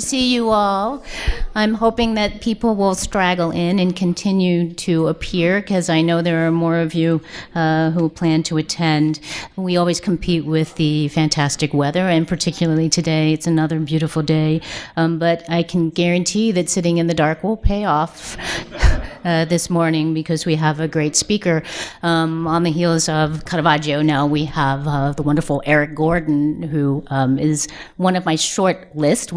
see you all. I'm hoping that people will straggle in and continue to appear, because I know there are more of you who plan to attend. We always compete with the fantastic weather, and particularly today, it's another beautiful day. But I can guarantee that sitting in the dark will pay off this morning, because we have a great speaker. On the heels of Caravaggio, now we have the wonderful Eric Gordon, who is one on my short list,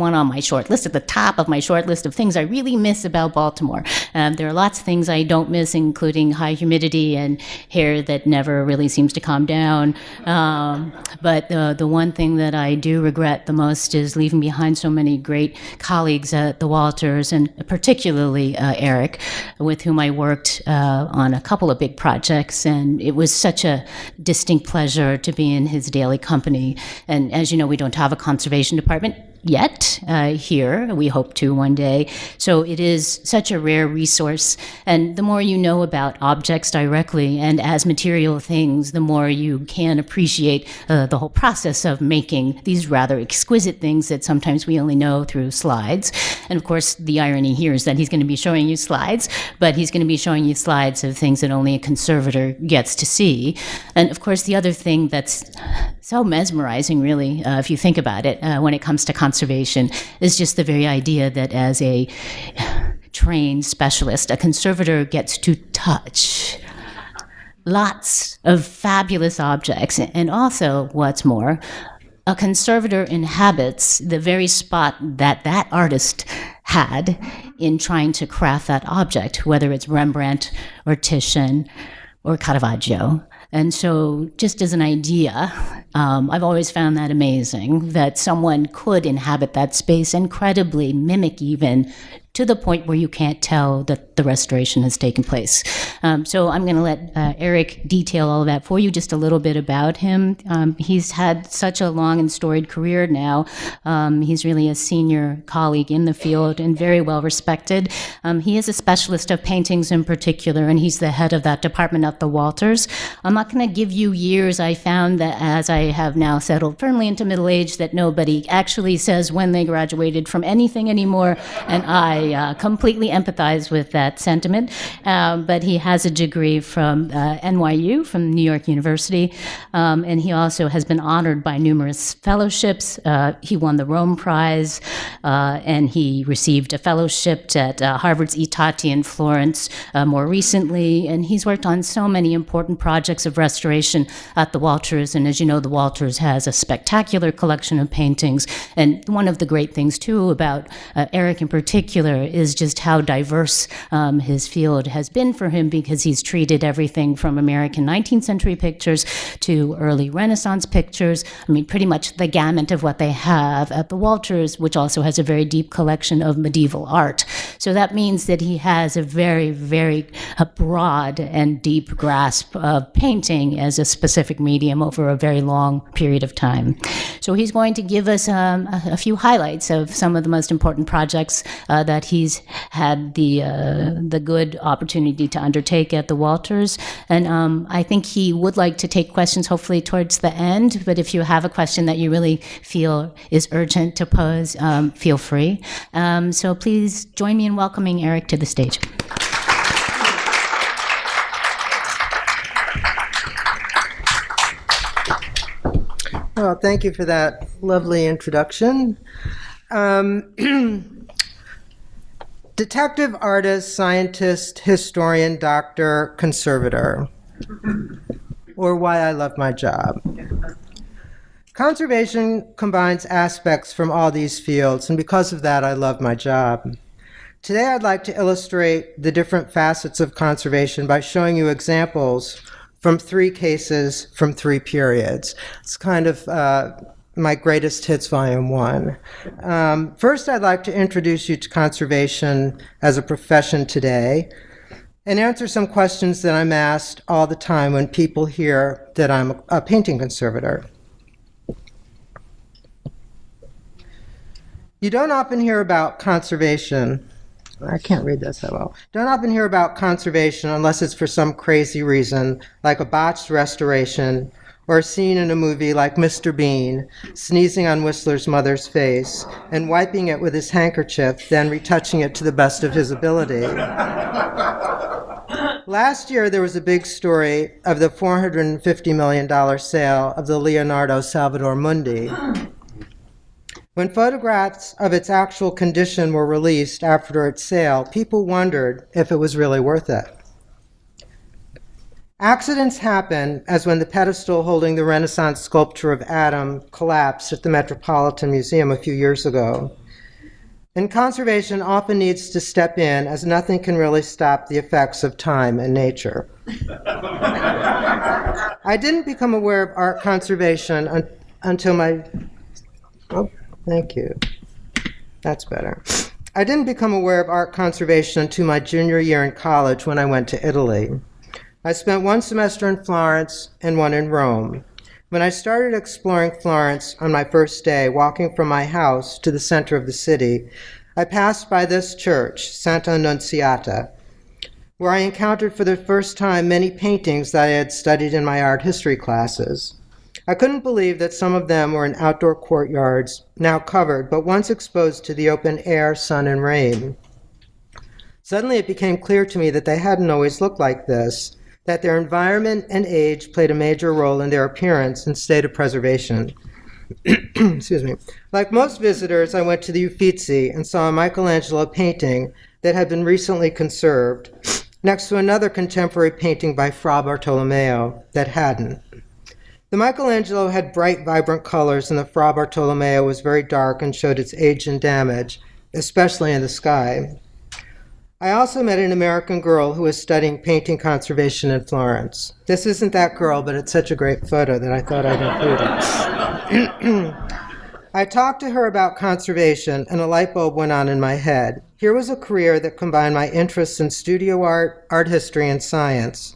at the top of my short list of things I really miss about Baltimore. There are lots of things I don't miss, including high humidity and hair that never really seems to calm down. But the one thing that I do regret the most is leaving behind so many great colleagues at the Walters, and particularly Eric, with whom I worked on a couple of big projects, and it was such a distinct pleasure to be in his daily company. And as you know, we don't have a conservation department yet here. We hope to one day. So it is such a rare resource. And the more you know about objects directly and as material things, the more you can appreciate the whole process of making these rather exquisite things that sometimes we only know through slides. And of course, the irony here is that he's going to be showing you slides, but he's going to be showing you slides of things that only a conservator gets to see. And of course, the other thing that's so mesmerizing, really, if you think about it, when it comes to conservation, is just the very idea that as a trained specialist, a conservator gets to touch lots of fabulous objects. And also, what's more, a conservator inhabits the very spot that that artist had in trying to craft that object, whether it's Rembrandt or Titian or Caravaggio. And so just as an idea, I've always found that amazing, that someone could inhabit that space and credibly mimic even, to the point where you can't tell that the restoration has taken place. So I'm going to let Eric detail all of that for you, just a little bit about him. He's had such a long and storied career now. He's really a senior colleague in the field and very well respected. He is a specialist of paintings in particular, and he's the head of that department at the Walters. I'm not going to give you years. I found that as I have now settled firmly into middle age, that nobody actually says when they graduated from anything anymore, and I completely empathize with that sentiment. But he has a degree from NYU, from New York University, and he also has been honored by numerous fellowships. He won the Rome Prize, and he received a fellowship at Harvard's I Tatti in Florence more recently, and he's worked on so many important projects of restoration at the Walters. And as you know, the Walters has a spectacular collection of paintings, and one of the great things too about Eric in particular is just how diverse his field has been for him, because he's treated everything from American 19th century pictures to early Renaissance pictures. I mean, pretty much the gamut of what they have at the Walters, which also has a very deep collection of medieval art. So that means that he has a very, very broad and deep grasp of painting as a specific medium over a very long period of time. So he's going to give us a few highlights of some of the most important projects that he's had the good opportunity to undertake at the Walters. And I think he would like to take questions hopefully towards the end, but if you have a question that you really feel is urgent to pose, feel free. So please join me in welcoming Eric to the stage. Well, thank you for that lovely introduction. Detective, artist, scientist, historian, doctor, conservator, or why I love my job. Conservation combines aspects from all these fields, and because of that, I love my job. Today, I'd like to illustrate the different facets of conservation by showing you examples from 3 cases from 3 periods. It's kind of my Greatest Hits Volume 1. First, I'd like to introduce you to conservation as a profession today and answer some questions that I'm asked all the time when people hear that I'm a painting conservator. You don't often hear about conservation. I can't read this that well. Don't often hear about conservation unless it's for some crazy reason, like a botched restoration or a scene in a movie like Mr. Bean, sneezing on Whistler's mother's face and wiping it with his handkerchief, then retouching it to the best of his ability. Last year, there was a big story of the $450 million sale of the Leonardo Salvator Mundi. When photographs of its actual condition were released after its sale, people wondered if it was really worth it. Accidents happen, as when the pedestal holding the Renaissance sculpture of Adam collapsed at the Metropolitan Museum a few years ago. And conservation often needs to step in, as nothing can really stop the effects of time and nature. I didn't become aware of art conservation until my... Oh, thank you. That's better. I didn't become aware of art conservation until my junior year in college when I went to Italy. I spent one semester in Florence and one in Rome. When I started exploring Florence on my first day, walking from my house to the center of the city, I passed by this church, Santa Annunziata, where I encountered for the first time many paintings that I had studied in my art history classes. I couldn't believe that some of them were in outdoor courtyards, now covered, but once exposed to the open air, sun, and rain. Suddenly it became clear to me that they hadn't always looked like this, that their environment and age played a major role in their appearance and state of preservation. Excuse me. Like most visitors, I went to the Uffizi and saw a Michelangelo painting that had been recently conserved, next to another contemporary painting by Fra Bartolomeo that hadn't. The Michelangelo had bright, vibrant colors, and the Fra Bartolomeo was very dark and showed its age and damage, especially in the sky. I also met an American girl who was studying painting conservation in Florence. This isn't that girl, but it's such a great photo that I thought I'd include it. I talked to her about conservation, and a light bulb went on in my head. Here was a career that combined my interests in studio art, art history, and science.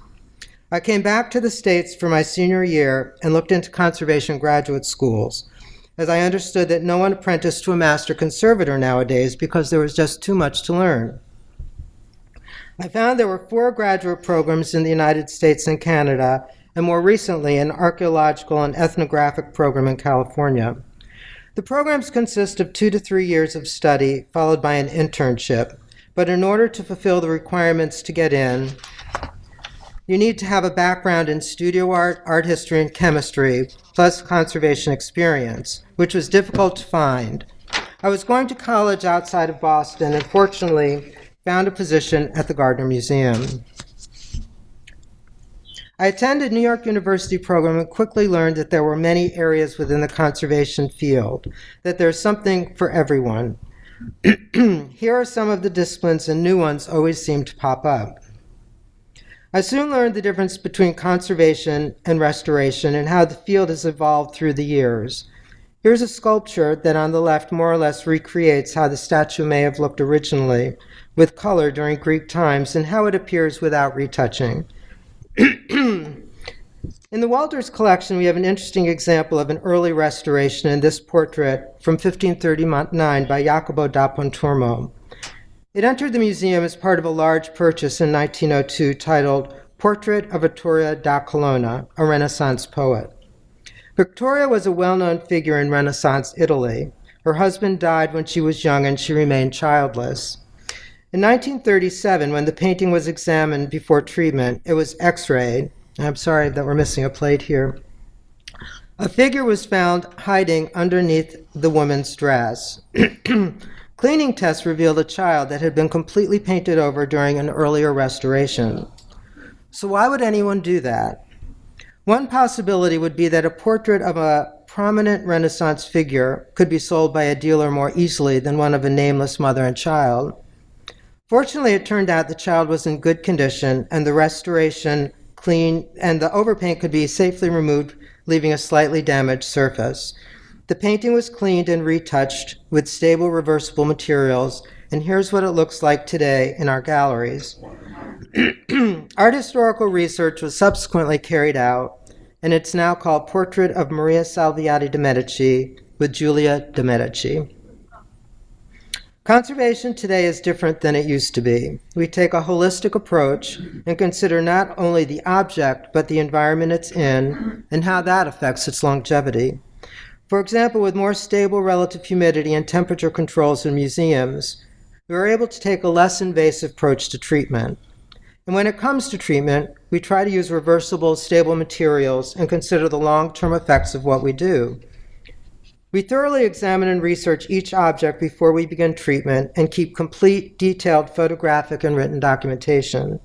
I came back to the States for my senior year and looked into conservation graduate schools, as I understood that no one apprenticed to a master conservator nowadays because there was just too much to learn. I found there were 4 graduate programs in the United States and Canada, and more recently an archaeological and ethnographic program in California. The programs consist of 2 to 3 years of study, followed by an internship. But in order to fulfill the requirements to get in, you need to have a background in studio art, art history, and chemistry, plus conservation experience, which was difficult to find. I was going to college outside of Boston, and fortunately, found a position at the Gardner Museum. I attended New York University program and quickly learned that there were many areas within the conservation field, that there's something for everyone. Here are some of the disciplines, and new ones always seem to pop up. I soon learned the difference between conservation and restoration and how the field has evolved through the years. Here's a sculpture that on the left more or less recreates how the statue may have looked originally, with color during Greek times, and how it appears without retouching. In the Walters collection, we have an interesting example of an early restoration in this portrait from 1539 by Jacopo da Pontormo. It entered the museum as part of a large purchase in 1902 titled Portrait of Vittoria da Colonna, a Renaissance poet. Victoria was a well-known figure in Renaissance Italy. Her husband died when she was young and she remained childless. In 1937, when the painting was examined before treatment, it was x-rayed. I'm sorry that we're missing a plate here. A figure was found hiding underneath the woman's dress. Cleaning tests revealed a child that had been completely painted over during an earlier restoration. So why would anyone do that? One possibility would be that a portrait of a prominent Renaissance figure could be sold by a dealer more easily than one of a nameless mother and child. Fortunately, it turned out the child was in good condition and the restoration clean, and the overpaint could be safely removed, leaving a slightly damaged surface. The painting was cleaned and retouched with stable reversible materials, and here's what it looks like today in our galleries. Art historical research was subsequently carried out, and it's now called Portrait of Maria Salviati de' Medici with Giulia de' Medici. Conservation today is different than it used to be. We take a holistic approach and consider not only the object, but the environment it's in and how that affects its longevity. For example, with more stable relative humidity and temperature controls in museums, we are able to take a less invasive approach to treatment. And when it comes to treatment, we try to use reversible, stable materials and consider the long-term effects of what we do. We thoroughly examine and research each object before we begin treatment and keep complete, detailed photographic and written documentation.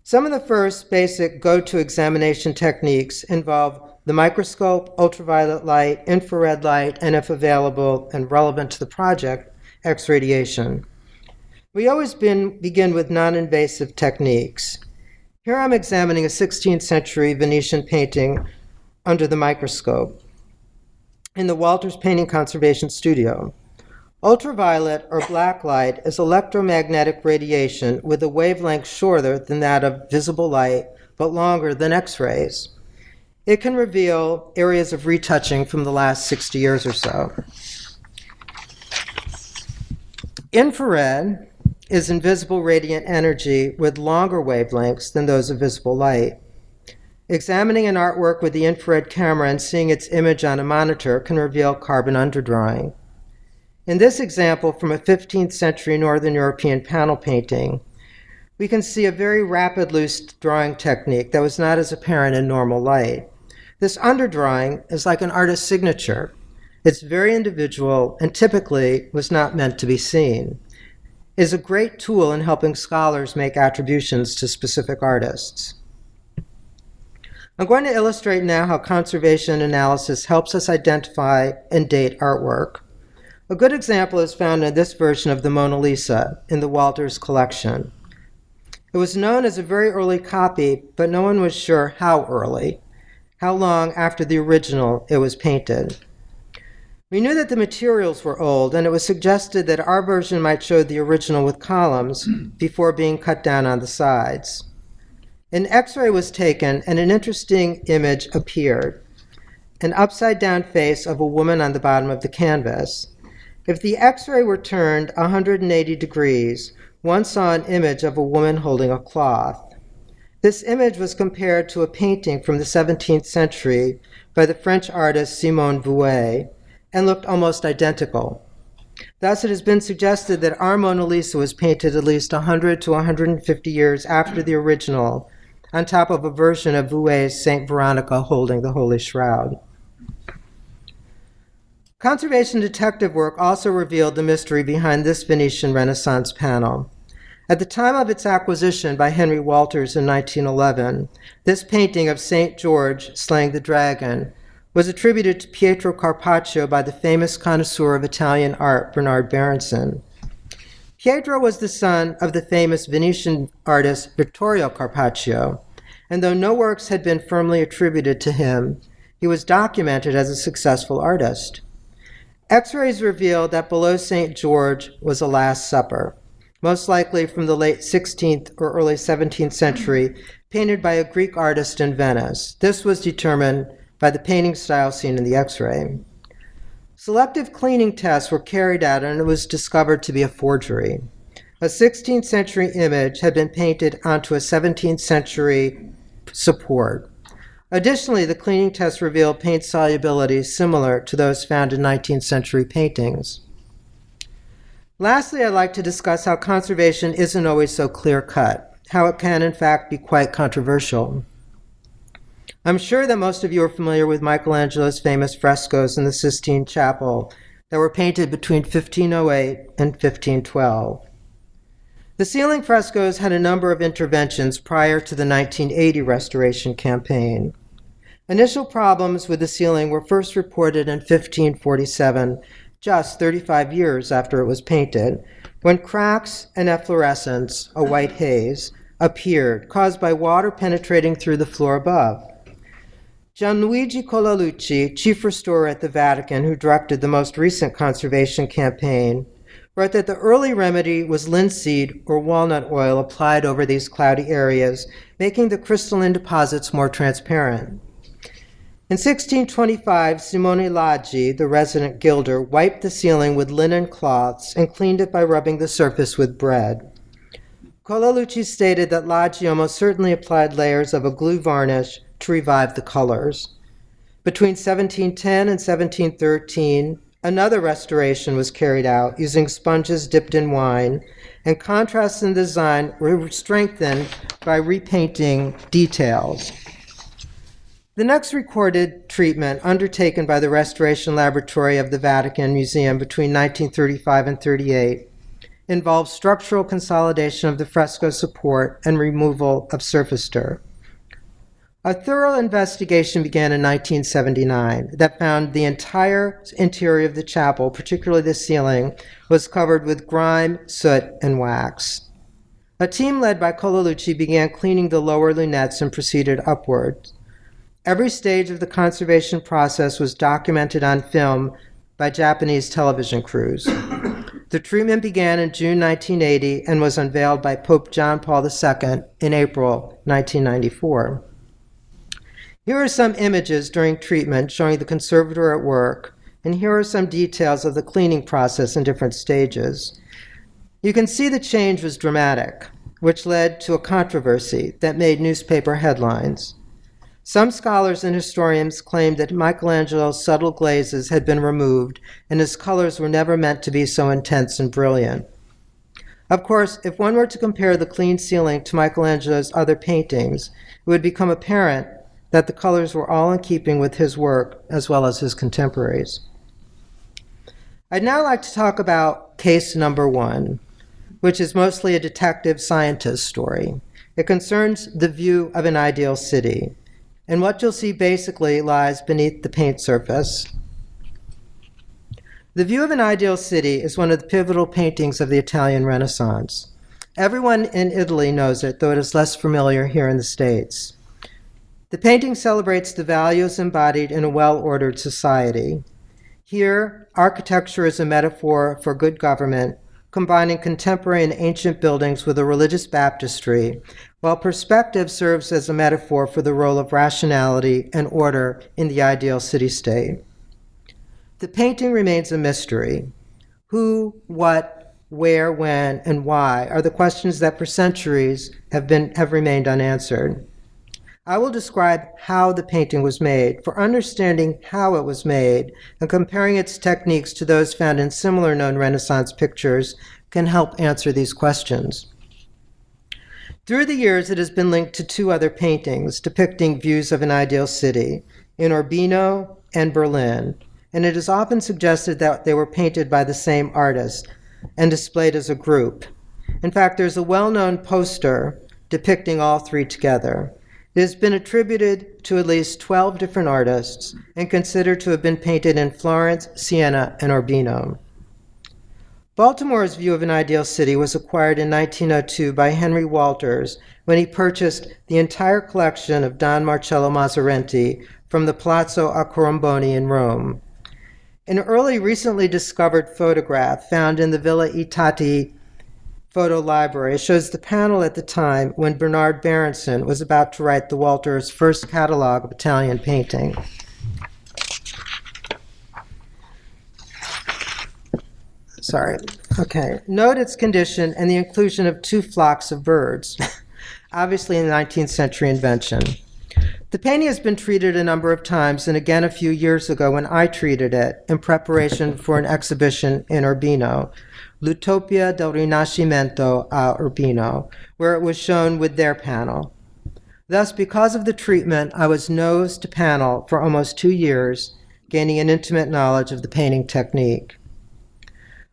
Some of the first basic go-to examination techniques involve the microscope, ultraviolet light, infrared light, and if available and relevant to the project, X-radiation. We always begin with non-invasive techniques. Here I'm examining a 16th century Venetian painting under the microscope in the Walters Painting Conservation Studio. Ultraviolet or black light is electromagnetic radiation with a wavelength shorter than that of visible light, but longer than X-rays. It can reveal areas of retouching from the last 60 years or so. Infrared is invisible radiant energy with longer wavelengths than those of visible light. Examining an artwork with the infrared camera and seeing its image on a monitor can reveal carbon underdrawing. In this example from a 15th century Northern European panel painting, we can see a very rapid loose drawing technique that was not as apparent in normal light. This underdrawing is like an artist's signature. It's very individual and typically was not meant to be seen. It is a great tool in helping scholars make attributions to specific artists. I'm going to illustrate now how conservation analysis helps us identify and date artwork. A good example is found in this version of the Mona Lisa in the Walters collection. It was known as a very early copy, but no one was sure how early, how long after the original it was painted. We knew that the materials were old, and it was suggested that our version might show the original with columns before being cut down on the sides. An X-ray was taken, and an interesting image appeared, an upside-down face of a woman on the bottom of the canvas. If the X-ray were turned 180 degrees, one saw an image of a woman holding a cloth. This image was compared to a painting from the 17th century by the French artist Simone Vouet, and looked almost identical. Thus, it has been suggested that our Mona Lisa was painted at least 100 to 150 years after the original, on top of a version of Vouet's Saint Veronica holding the Holy Shroud. Conservation detective work also revealed the mystery behind this Venetian Renaissance panel. At the time of its acquisition by Henry Walters in 1911, this painting of St. George slaying the dragon was attributed to Pietro Carpaccio by the famous connoisseur of Italian art, Bernard Berenson. Pietro was the son of the famous Venetian artist Vittorio Carpaccio, and though no works had been firmly attributed to him, he was documented as a successful artist. X-rays revealed that below St. George was a Last Supper, most likely from the late 16th or early 17th century, painted by a Greek artist in Venice. This was determined by the painting style seen in the X-ray. Selective cleaning tests were carried out, and it was discovered to be a forgery. A 16th century image had been painted onto a 17th century support. Additionally, the cleaning tests revealed paint solubility similar to those found in 19th century paintings. Lastly, I'd like to discuss how conservation isn't always so clear-cut, how it can in fact be quite controversial. I'm sure that most of you are familiar with Michelangelo's famous frescoes in the Sistine Chapel that were painted between 1508 and 1512. The ceiling frescoes had a number of interventions prior to the 1980 restoration campaign. Initial problems with the ceiling were first reported in 1547, just 35 years after it was painted, when cracks and efflorescence, a white haze, appeared, caused by water penetrating through the floor above. Gianluigi Colalucci, chief restorer at the Vatican, who directed the most recent conservation campaign, wrote that the early remedy was linseed or walnut oil applied over these cloudy areas, making the crystalline deposits more transparent. In 1625, Simone Laggi, the resident gilder, wiped the ceiling with linen cloths and cleaned it by rubbing the surface with bread. Colalucci stated that Laggi almost certainly applied layers of a glue varnish to revive the colors. Between 1710 and 1713, another restoration was carried out using sponges dipped in wine, and contrasts in the design were strengthened by repainting details. The next recorded treatment undertaken by the Restoration Laboratory of the Vatican Museum between 1935 and 38 involved structural consolidation of the fresco support and removal of surface dirt. A thorough investigation began in 1979 that found the entire interior of the chapel, particularly the ceiling, was covered with grime, soot, and wax. A team led by Colalucci began cleaning the lower lunettes and proceeded upward. Every stage of the conservation process was documented on film by Japanese television crews. The treatment began in June 1980 and was unveiled by Pope John Paul II in April 1994. Here are some images during treatment showing the conservator at work, and here are some details of the cleaning process in different stages. You can see the change was dramatic, which led to a controversy that made newspaper headlines. Some scholars and historians claimed that Michelangelo's subtle glazes had been removed and his colors were never meant to be so intense and brilliant. Of course, if one were to compare the clean ceiling to Michelangelo's other paintings, it would become apparent that the colors were all in keeping with his work as well as his contemporaries. I'd now like to talk about case number 1, which is mostly a detective scientist story. It concerns the view of an ideal city. And what you'll see basically lies beneath the paint surface. The View of an Ideal City is one of the pivotal paintings of the Italian Renaissance. Everyone in Italy knows it, though it is less familiar here in the States. The painting celebrates the values embodied in a well-ordered society. Here, architecture is a metaphor for good government, combining contemporary and ancient buildings with a religious baptistry, while perspective serves as a metaphor for the role of rationality and order in the ideal city-state. The painting remains a mystery. Who, what, where, when, and why are the questions that for centuries have remained unanswered. I will describe how the painting was made, for understanding how it was made and comparing its techniques to those found in similar known Renaissance pictures can help answer these questions. Through the years, it has been linked to 2 other paintings depicting views of an ideal city, in Urbino and Berlin, and it is often suggested that they were painted by the same artist and displayed as a group. In fact, there's a well-known poster depicting all 3 together. It has been attributed to at least 12 different artists and considered to have been painted in Florence, Siena, and Urbino. Baltimore's View of an Ideal City was acquired in 1902 by Henry Walters when he purchased the entire collection of Don Marcello Mazzarenti from the Palazzo Accoramboni in Rome. An early, recently discovered photograph found in the Villa Itati photo library shows the panel at the time when Bernard Berenson was about to write the Walters' first catalog of Italian painting. Note its condition and the inclusion of 2 flocks of birds, obviously a 19th century invention. The painting has been treated a number of times, and again a few years ago when I treated it in preparation for an exhibition in Urbino, L'Utopia del Rinascimento a Urbino, where it was shown with their panel. Thus, because of the treatment, I was nose to panel for almost 2 years, gaining an intimate knowledge of the painting technique.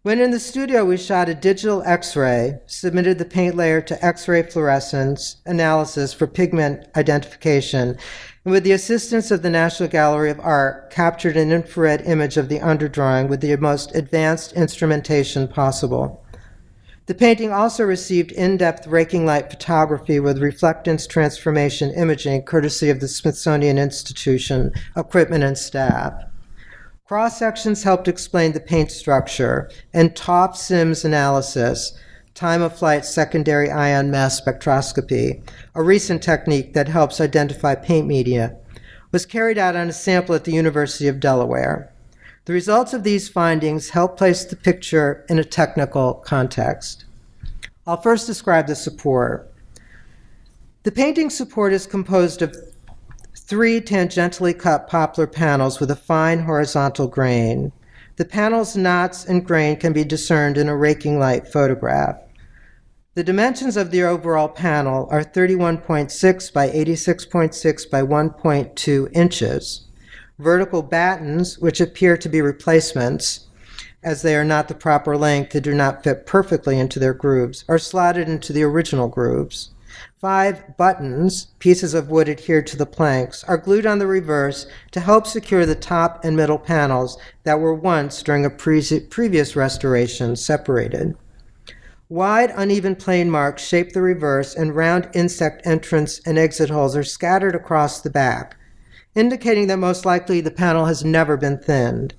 When in the studio, we shot a digital X-ray, submitted the paint layer to X-ray fluorescence analysis for pigment identification, and with the assistance of the National Gallery of Art, captured an infrared image of the underdrawing with the most advanced instrumentation possible. The painting also received in-depth raking light photography with reflectance transformation imaging, courtesy of the Smithsonian Institution, equipment and staff. Cross-sections helped explain the paint structure, and top SIMS analysis, time-of-flight secondary ion mass spectroscopy, a recent technique that helps identify paint media, was carried out on a sample at the University of Delaware. The results of these findings help place the picture in a technical context. I'll first describe the support. The painting support is composed of 3 tangentially cut poplar panels with a fine horizontal grain. The panel's knots and grain can be discerned in a raking light photograph. The dimensions of the overall panel are 31.6 by 86.6 by 1.2 inches. Vertical battens, which appear to be replacements, as they are not the proper length and do not fit perfectly into their grooves, are slotted into the original grooves. 5 buttons, pieces of wood adhered to the planks, are glued on the reverse to help secure the top and middle panels that were once, during a previous restoration, separated. Wide, uneven plane marks shape the reverse, and round insect entrance and exit holes are scattered across the back, indicating that most likely the panel has never been thinned.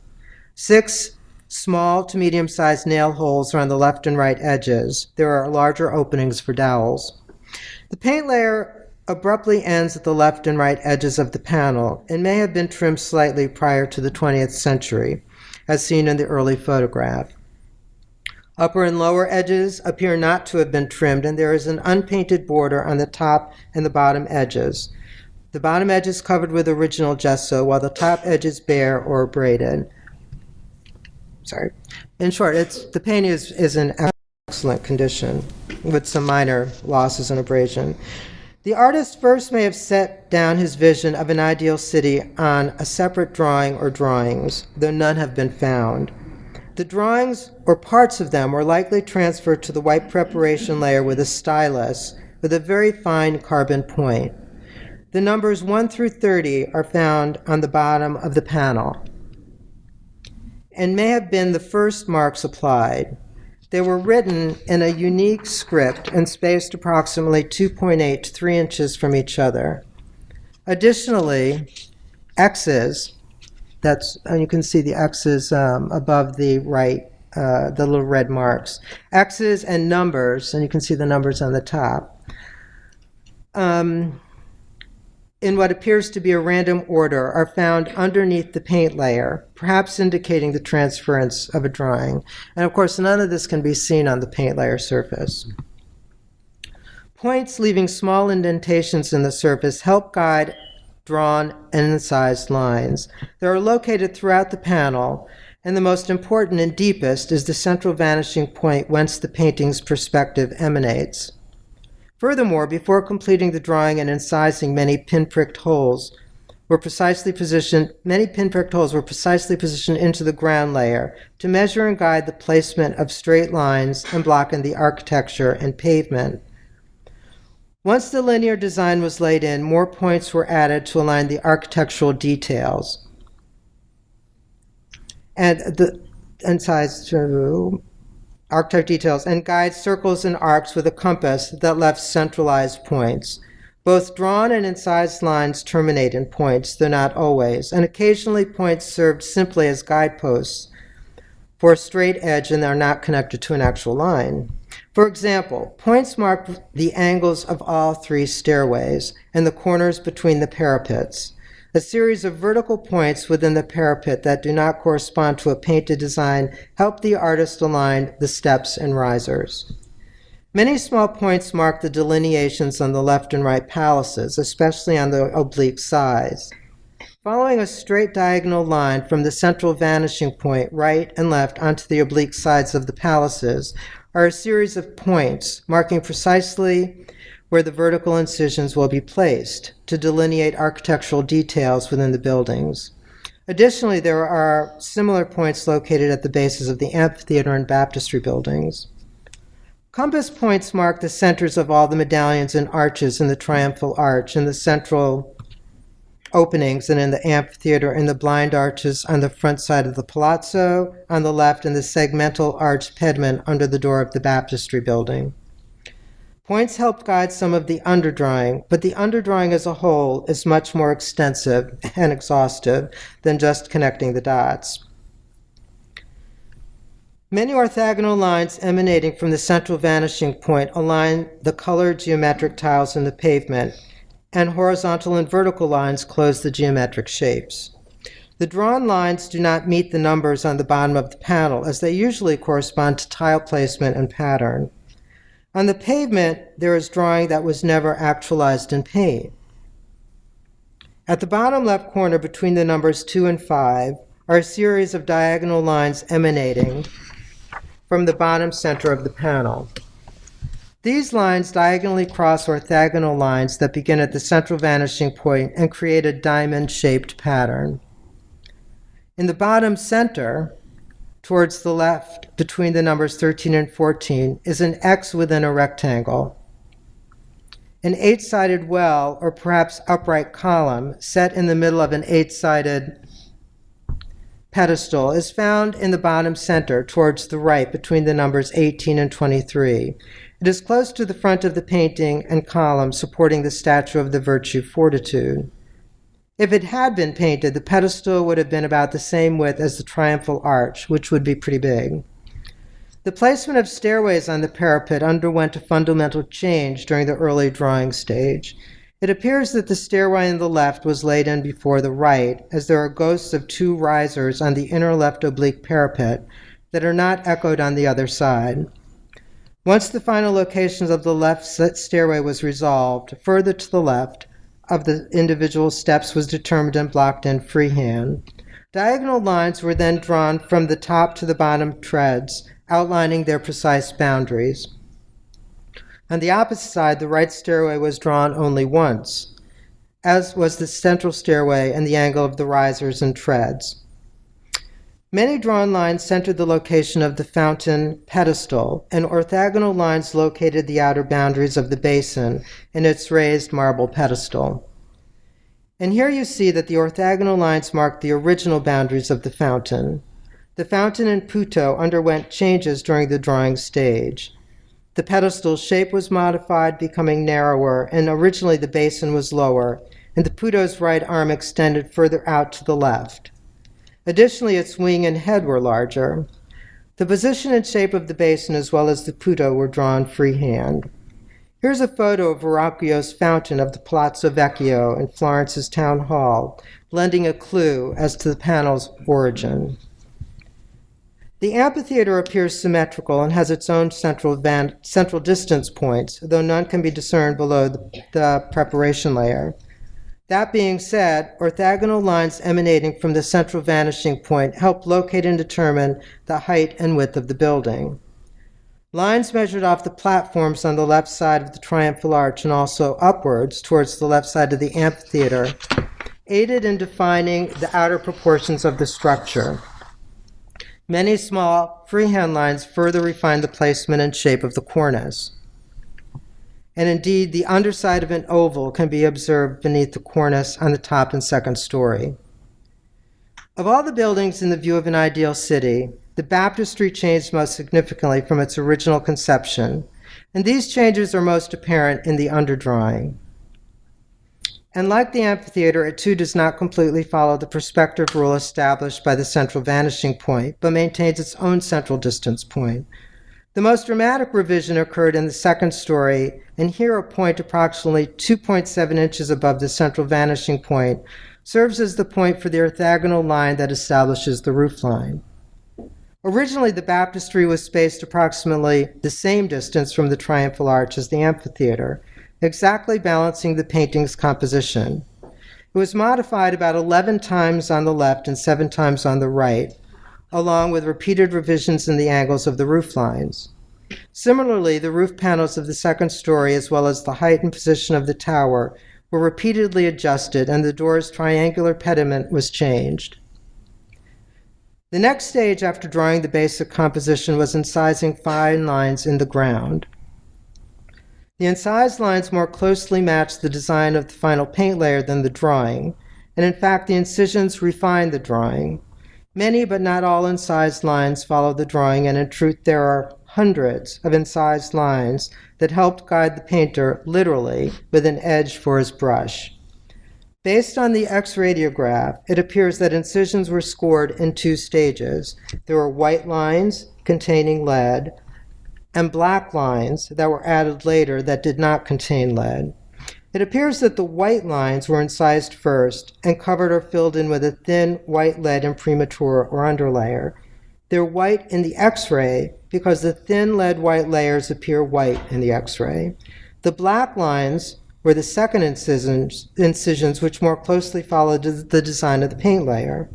6 small to medium-sized nail holes are on the left and right edges. There are larger openings for dowels. The paint layer abruptly ends at the left and right edges of the panel and may have been trimmed slightly prior to the 20th century, as seen in the early photograph. Upper and lower edges appear not to have been trimmed, and there is an unpainted border on the top and the bottom edges. The bottom edge is covered with original gesso, while the top edge is bare or abraded. In short, the painting is in excellent condition, with some minor losses and abrasion. The artist first may have set down his vision of an ideal city on a separate drawing or drawings, though none have been found. The drawings, or parts of them, were likely transferred to the white preparation layer with a stylus with a very fine carbon point. The numbers 1 through 30 are found on the bottom of the panel and may have been the first marks applied. They were written in a unique script and spaced approximately 2.8 to 3 inches from each other. Additionally, X's, you can see the X's above the right, the little red marks. X's and numbers, and you can see the numbers on the top, in what appears to be a random order, are found underneath the paint layer, perhaps indicating the transference of a drawing. And of course, none of this can be seen on the paint layer surface. Points leaving small indentations in the surface help guide drawn and incised lines. They are located throughout the panel, and the most important and deepest is the central vanishing point whence the painting's perspective emanates. Furthermore, before completing the drawing and incising, many pinpricked holes were precisely positioned into the ground layer to measure and guide the placement of straight lines and block in the architecture and pavement. Once the linear design was laid in, more points were added to align the architectural details and guide circles and arcs with a compass that left centralized points. Both drawn and incised lines terminate in points, though not always, and occasionally points served simply as guideposts for a straight edge and are not connected to an actual line. For example, points mark the angles of all 3 stairways and the corners between the parapets. A series of vertical points within the parapet that do not correspond to a painted design help the artist align the steps and risers. Many small points mark the delineations on the left and right palaces, especially on the oblique sides. Following a straight diagonal line from the central vanishing point, right and left, onto the oblique sides of the palaces are a series of points marking precisely where the vertical incisions will be placed to delineate architectural details within the buildings. Additionally, there are similar points located at the bases of the amphitheater and baptistry buildings. Compass points mark the centers of all the medallions and arches in the triumphal arch, in the central openings, and in the amphitheater, and the blind arches on the front side of the palazzo on the left, and the segmental arched pediment under the door of the baptistry building. Points help guide some of the underdrawing, but the underdrawing as a whole is much more extensive and exhaustive than just connecting the dots. Many orthogonal lines emanating from the central vanishing point align the colored geometric tiles in the pavement and horizontal and vertical lines close the geometric shapes. The drawn lines do not meet the numbers on the bottom of the panel, as they usually correspond to tile placement and pattern. On the pavement, there is drawing that was never actualized in paint. At the bottom left corner between the numbers 2 and 5 are a series of diagonal lines emanating from the bottom center of the panel. These lines diagonally cross orthogonal lines that begin at the central vanishing point and create a diamond-shaped pattern. In the bottom center, towards the left, between the numbers 13 and 14, is an X within a rectangle. An 8-sided well, or perhaps upright column, set in the middle of an 8-sided pedestal is found in the bottom center towards the right between the numbers 18 and 23. It is close to the front of the painting and column supporting the statue of the virtue Fortitude. If it had been painted, the pedestal would have been about the same width as the triumphal arch, which would be pretty big. The placement of stairways on the parapet underwent a fundamental change during the early drawing stage. It appears that the stairway on the left was laid in before the right, as there are ghosts of 2 risers on the inner left oblique parapet that are not echoed on the other side. Once the final locations of the left stairway was resolved, further to the left of the individual steps was determined and blocked in freehand. Diagonal lines were then drawn from the top to the bottom treads, outlining their precise boundaries. On the opposite side, the right stairway was drawn only once, as was the central stairway and the angle of the risers and treads. Many drawn lines centered the location of the fountain pedestal, and orthogonal lines located the outer boundaries of the basin in its raised marble pedestal. And here you see that the orthogonal lines mark the original boundaries of the fountain. The fountain in Puto underwent changes during the drawing stage. The pedestal's shape was modified, becoming narrower, and originally the basin was lower, and the Puto's right arm extended further out to the left. Additionally, its wing and head were larger. The position and shape of the basin as well as the Puto were drawn freehand. Here's a photo of Verrocchio's fountain of the Palazzo Vecchio in Florence's town hall, lending a clue as to the panel's origin. The amphitheater appears symmetrical and has its own central distance points, though none can be discerned below the preparation layer. That being said, orthogonal lines emanating from the central vanishing point help locate and determine the height and width of the building. Lines measured off the platforms on the left side of the triumphal arch and also upwards towards the left side of the amphitheater aided in defining the outer proportions of the structure. Many small freehand lines further refine the placement and shape of the cornice. And indeed, the underside of an oval can be observed beneath the cornice on the top and second story. Of all the buildings in the view of an ideal city, the baptistry changed most significantly from its original conception, and these changes are most apparent in the underdrawing. And like the amphitheater, it too does not completely follow the perspective rule established by the central vanishing point, but maintains its own central distance point. The most dramatic revision occurred in the second story, and here a point approximately 2.7 inches above the central vanishing point serves as the point for the orthogonal line that establishes the roof line. Originally, the baptistry was spaced approximately the same distance from the triumphal arch as the amphitheater, exactly balancing the painting's composition. It was modified about 11 times on the left and 7 times on the right, along with repeated revisions in the angles of the roof lines. Similarly, the roof panels of the second story, as well as the height and position of the tower, were repeatedly adjusted, and the door's triangular pediment was changed. The next stage after drawing the basic composition was incising fine lines in the ground. The incised lines more closely matched the design of the final paint layer than the drawing, and in fact the incisions refined the drawing. Many but not all incised lines follow the drawing, and in truth there are hundreds of incised lines that helped guide the painter literally with an edge for his brush. Based on the X-radiograph, it appears that incisions were scored in 2 stages. There were white lines containing lead and black lines that were added later that did not contain lead. It appears that the white lines were incised first and covered or filled in with a thin white lead imprimatur or underlayer. They're white in the X-ray because the thin lead white layers appear white in the X-ray. The black lines were the second incisions which more closely followed the design of the paint layer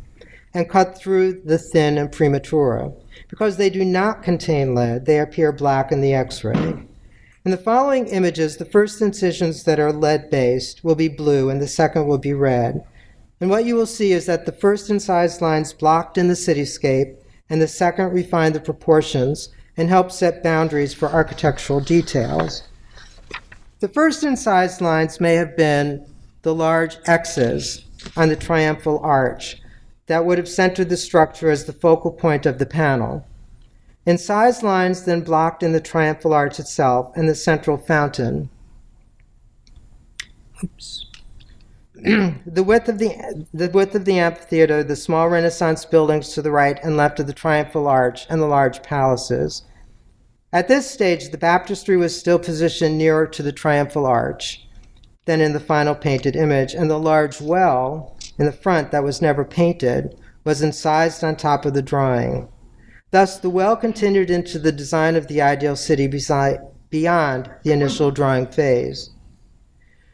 and cut through the thin imprimatura. Because they do not contain lead, they appear black in the X-ray. In the following images, the first incisions that are lead-based will be blue and the second will be red. And what you will see is that the first incised lines blocked in the cityscape and the second refine the proportions and help set boundaries for architectural details. The first incised lines may have been the large X's on the triumphal arch that would have centered the structure as the focal point of the panel. Incised lines then blocked in the triumphal arch itself and the central fountain. The width of the amphitheater, the small Renaissance buildings to the right and left of the triumphal arch, and the large palaces. At this stage, the baptistry was still positioned nearer to the triumphal arch than in the final painted image, and the large well in the front that was never painted was incised on top of the drawing. Thus, the well continued into the design of the ideal city beyond the initial drawing phase.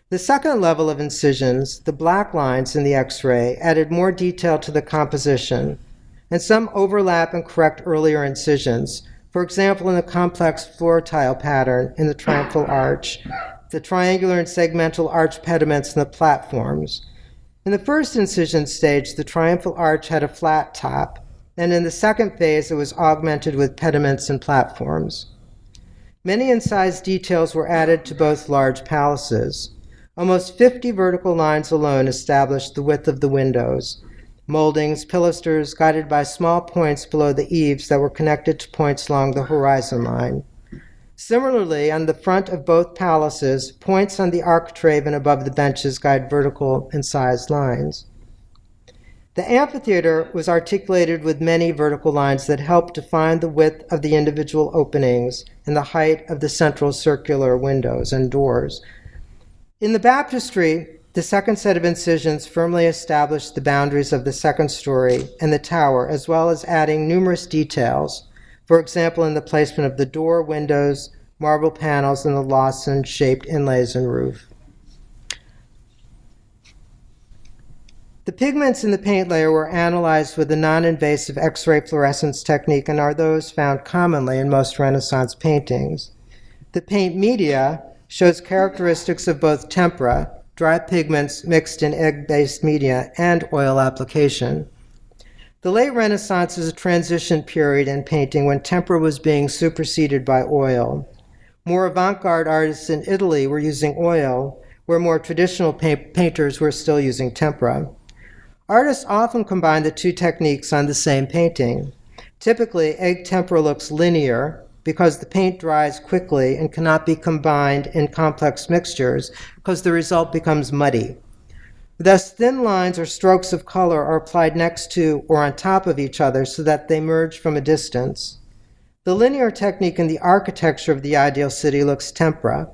The second level of incisions, the black lines in the X-ray, added more detail to the composition, and some overlap and correct earlier incisions. For example, in the complex floor tile pattern in the triumphal arch, the triangular and segmental arch pediments and the platforms. In the first incision stage, the triumphal arch had a flat top, and in the second phase, it was augmented with pediments and platforms. Many incised details were added to both large palaces. Almost 50 vertical lines alone established the width of the windows. Moldings, pilasters, guided by small points below the eaves that were connected to points along the horizon line. Similarly, on the front of both palaces, points on the architrave and above the benches guide vertical incised lines. The amphitheater was articulated with many vertical lines that helped define the width of the individual openings and the height of the central circular windows and doors. In the baptistry, the second set of incisions firmly established the boundaries of the second story and the tower, as well as adding numerous details, for example, in the placement of the door, windows, marble panels, and the lozenge-shaped inlays and roof. The pigments in the paint layer were analyzed with a non-invasive X-ray fluorescence technique and are those found commonly in most Renaissance paintings. The paint media shows characteristics of both tempera, dry pigments mixed in egg-based media, and oil application. The late Renaissance is a transition period in painting when tempera was being superseded by oil. More avant-garde artists in Italy were using oil, where more traditional painters were still using tempera. Artists often combine the two techniques on the same painting. Typically, egg tempera looks linear because the paint dries quickly and cannot be combined in complex mixtures because the result becomes muddy. Thus, thin lines or strokes of color are applied next to or on top of each other so that they merge from a distance. The linear technique in the architecture of the ideal city looks tempera,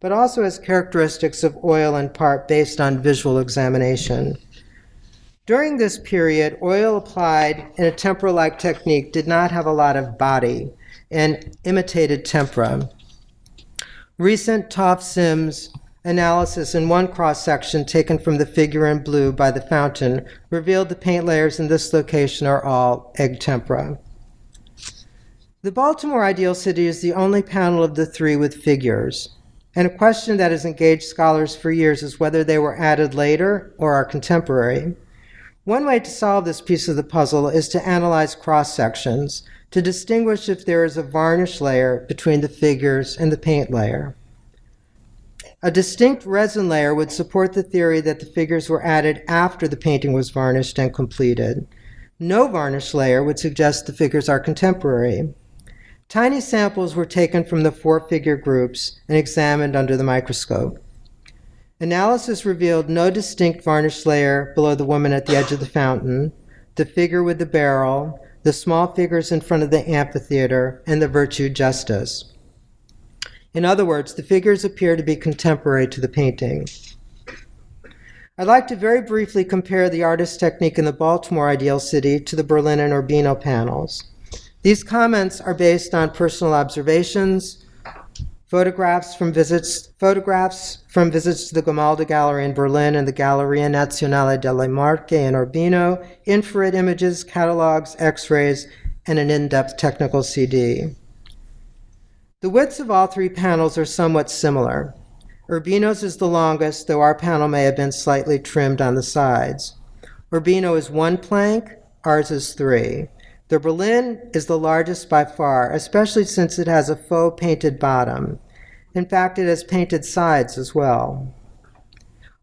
but also has characteristics of oil in part based on visual examination. During this period, oil applied in a tempera-like technique did not have a lot of body and imitated tempera. Recent Toff-Sims analysis in one cross-section taken from the figure in blue by the fountain revealed the paint layers in this location are all egg tempera. The Baltimore ideal city is the only panel of the three with figures, and a question that has engaged scholars for years is whether they were added later or are contemporary. One way to solve this piece of the puzzle is to analyze cross-sections to distinguish if there is a varnish layer between the figures and the paint layer. A distinct resin layer would support the theory that the figures were added after the painting was varnished and completed. No varnish layer would suggest the figures are contemporary. Tiny samples were taken from the four figure groups and examined under the microscope. Analysis revealed no distinct varnish layer below the woman at the edge of the fountain, the figure with the barrel, the small figures in front of the amphitheater, and the Virtue Justice. In other words, the figures appear to be contemporary to the painting. I'd like to very briefly compare the artist's technique in the Baltimore Ideal City to the Berlin and Urbino panels. These comments are based on personal observations, photographs from visits to the Gamalda Gallery in Berlin and the Galleria Nazionale delle Marche in Urbino, infrared images, catalogs, x-rays, and an in-depth technical CD. The widths of all three panels are somewhat similar. Urbino's is the longest, though our panel may have been slightly trimmed on the sides. Urbino is 1 plank, ours is 3. The Berlin is the largest by far, especially since it has a faux painted bottom. In fact, it has painted sides as well.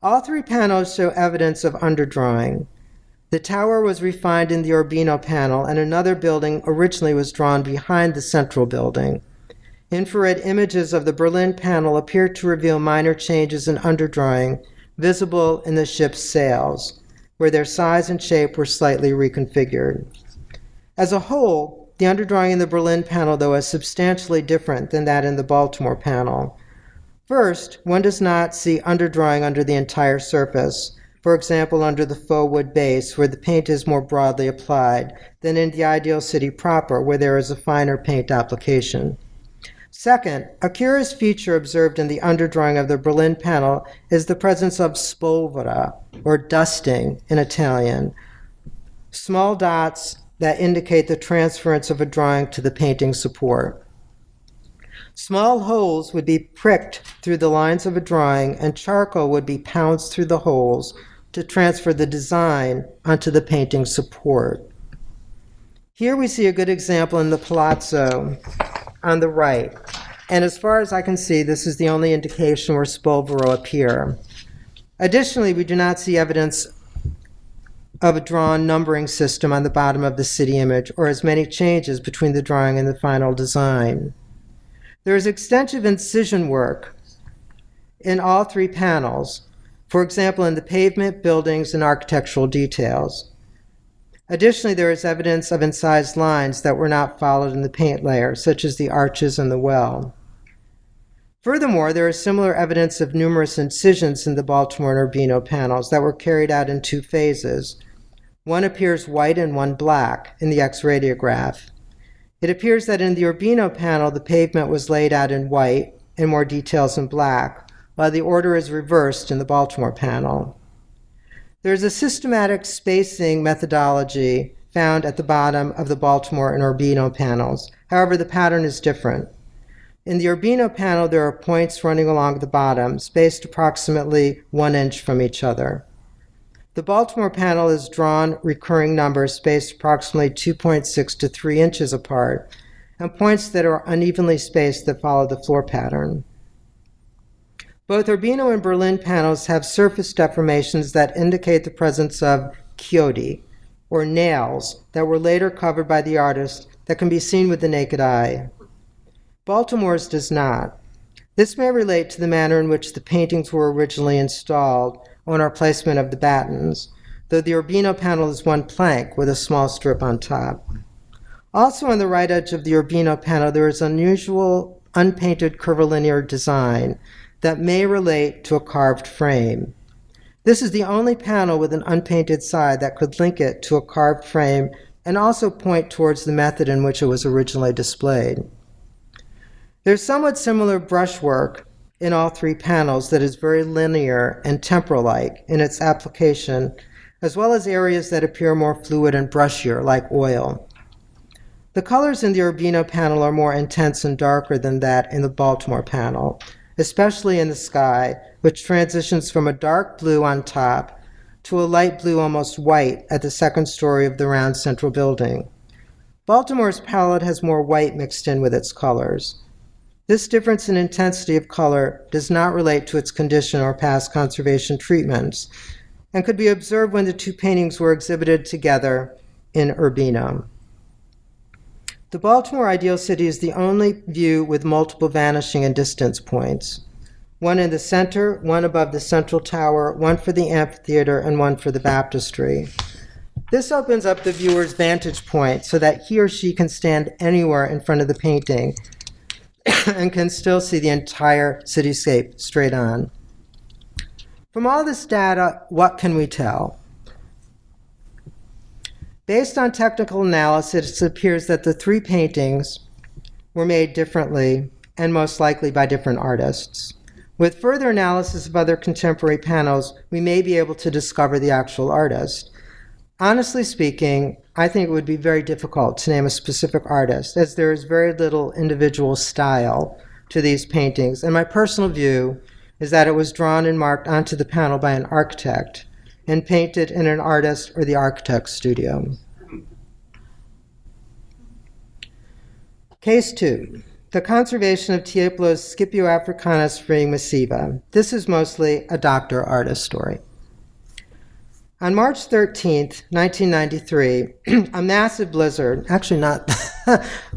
All three panels show evidence of underdrawing. The tower was refined in the Urbino panel, and another building originally was drawn behind the central building. Infrared images of the Berlin panel appear to reveal minor changes in underdrawing visible in the ship's sails, where their size and shape were slightly reconfigured. As a whole, the underdrawing in the Berlin panel, though, is substantially different than that in the Baltimore panel. First, one does not see underdrawing under the entire surface, for example, under the faux wood base, where the paint is more broadly applied, than in the Ideal City proper, where there is a finer paint application. Second, a curious feature observed in the underdrawing of the Berlin panel is the presence of spolvera, or dusting in Italian, small dots that indicate the transference of a drawing to the painting support. Small holes would be pricked through the lines of a drawing, and charcoal would be pounced through the holes to transfer the design onto the painting support. Here we see a good example in the Palazzo on the right, and as far as I can see, this is the only indication where spolvero appear. Additionally, we do not see evidence of a drawn numbering system on the bottom of the city image, or as many changes between the drawing and the final design. There is extensive incision work in all three panels, for example, in the pavement, buildings, and architectural details. Additionally, there is evidence of incised lines that were not followed in the paint layer, such as the arches and the well. Furthermore, there is similar evidence of numerous incisions in the Baltimore and Urbino panels that were carried out in 2 phases. One appears white and one black in the X-radiograph. It appears that in the Urbino panel, the pavement was laid out in white and more details in black, while the order is reversed in the Baltimore panel. There is a systematic spacing methodology found at the bottom of the Baltimore and Urbino panels. However, the pattern is different. In the Urbino panel, there are points running along the bottom, spaced approximately 1 inch from each other. The Baltimore panel is drawn recurring numbers spaced approximately 2.6 to 3 inches apart, and points that are unevenly spaced that follow the floor pattern. Both Urbino and Berlin panels have surface deformations that indicate the presence of chiodi, or nails, that were later covered by the artist that can be seen with the naked eye. Baltimore's does not. This may relate to the manner in which the paintings were originally installed on our placement of the battens, though the Urbino panel is 1 plank with a small strip on top. Also on the right edge of the Urbino panel, there is unusual unpainted curvilinear design that may relate to a carved frame. This is the only panel with an unpainted side that could link it to a carved frame and also point towards the method in which it was originally displayed. There's somewhat similar brushwork in all 3 panels that is very linear and temporal-like in its application, as well as areas that appear more fluid and brushier, like oil. The colors in the Urbino panel are more intense and darker than that in the Baltimore panel, especially in the sky, which transitions from a dark blue on top to a light blue, almost white, at the 2nd story of the round central building. Baltimore's palette has more white mixed in with its colors. This difference in intensity of color does not relate to its condition or past conservation treatments, and could be observed when the 2 paintings were exhibited together in Urbino. The Baltimore Ideal City is the only view with multiple vanishing and distance points. One in the center, one above the central tower, one for the amphitheater, and one for the baptistry. This opens up the viewer's vantage point so that he or she can stand anywhere in front of the painting, and can still see the entire cityscape straight on. From all this data, what can we tell? Based on technical analysis, it appears that the three paintings were made differently and most likely by different artists. With further analysis of other contemporary panels, we may be able to discover the actual artist. Honestly speaking, I think it would be very difficult to name a specific artist, as there is very little individual style to these paintings, and my personal view is that it was drawn and marked onto the panel by an architect and painted in an artist or the architect's studio. Case 2. The conservation of Tiepolo's Scipio Africanus frame massiva. This is mostly a doctor-artist story. On March 13th, 1993, a massive blizzard, actually not,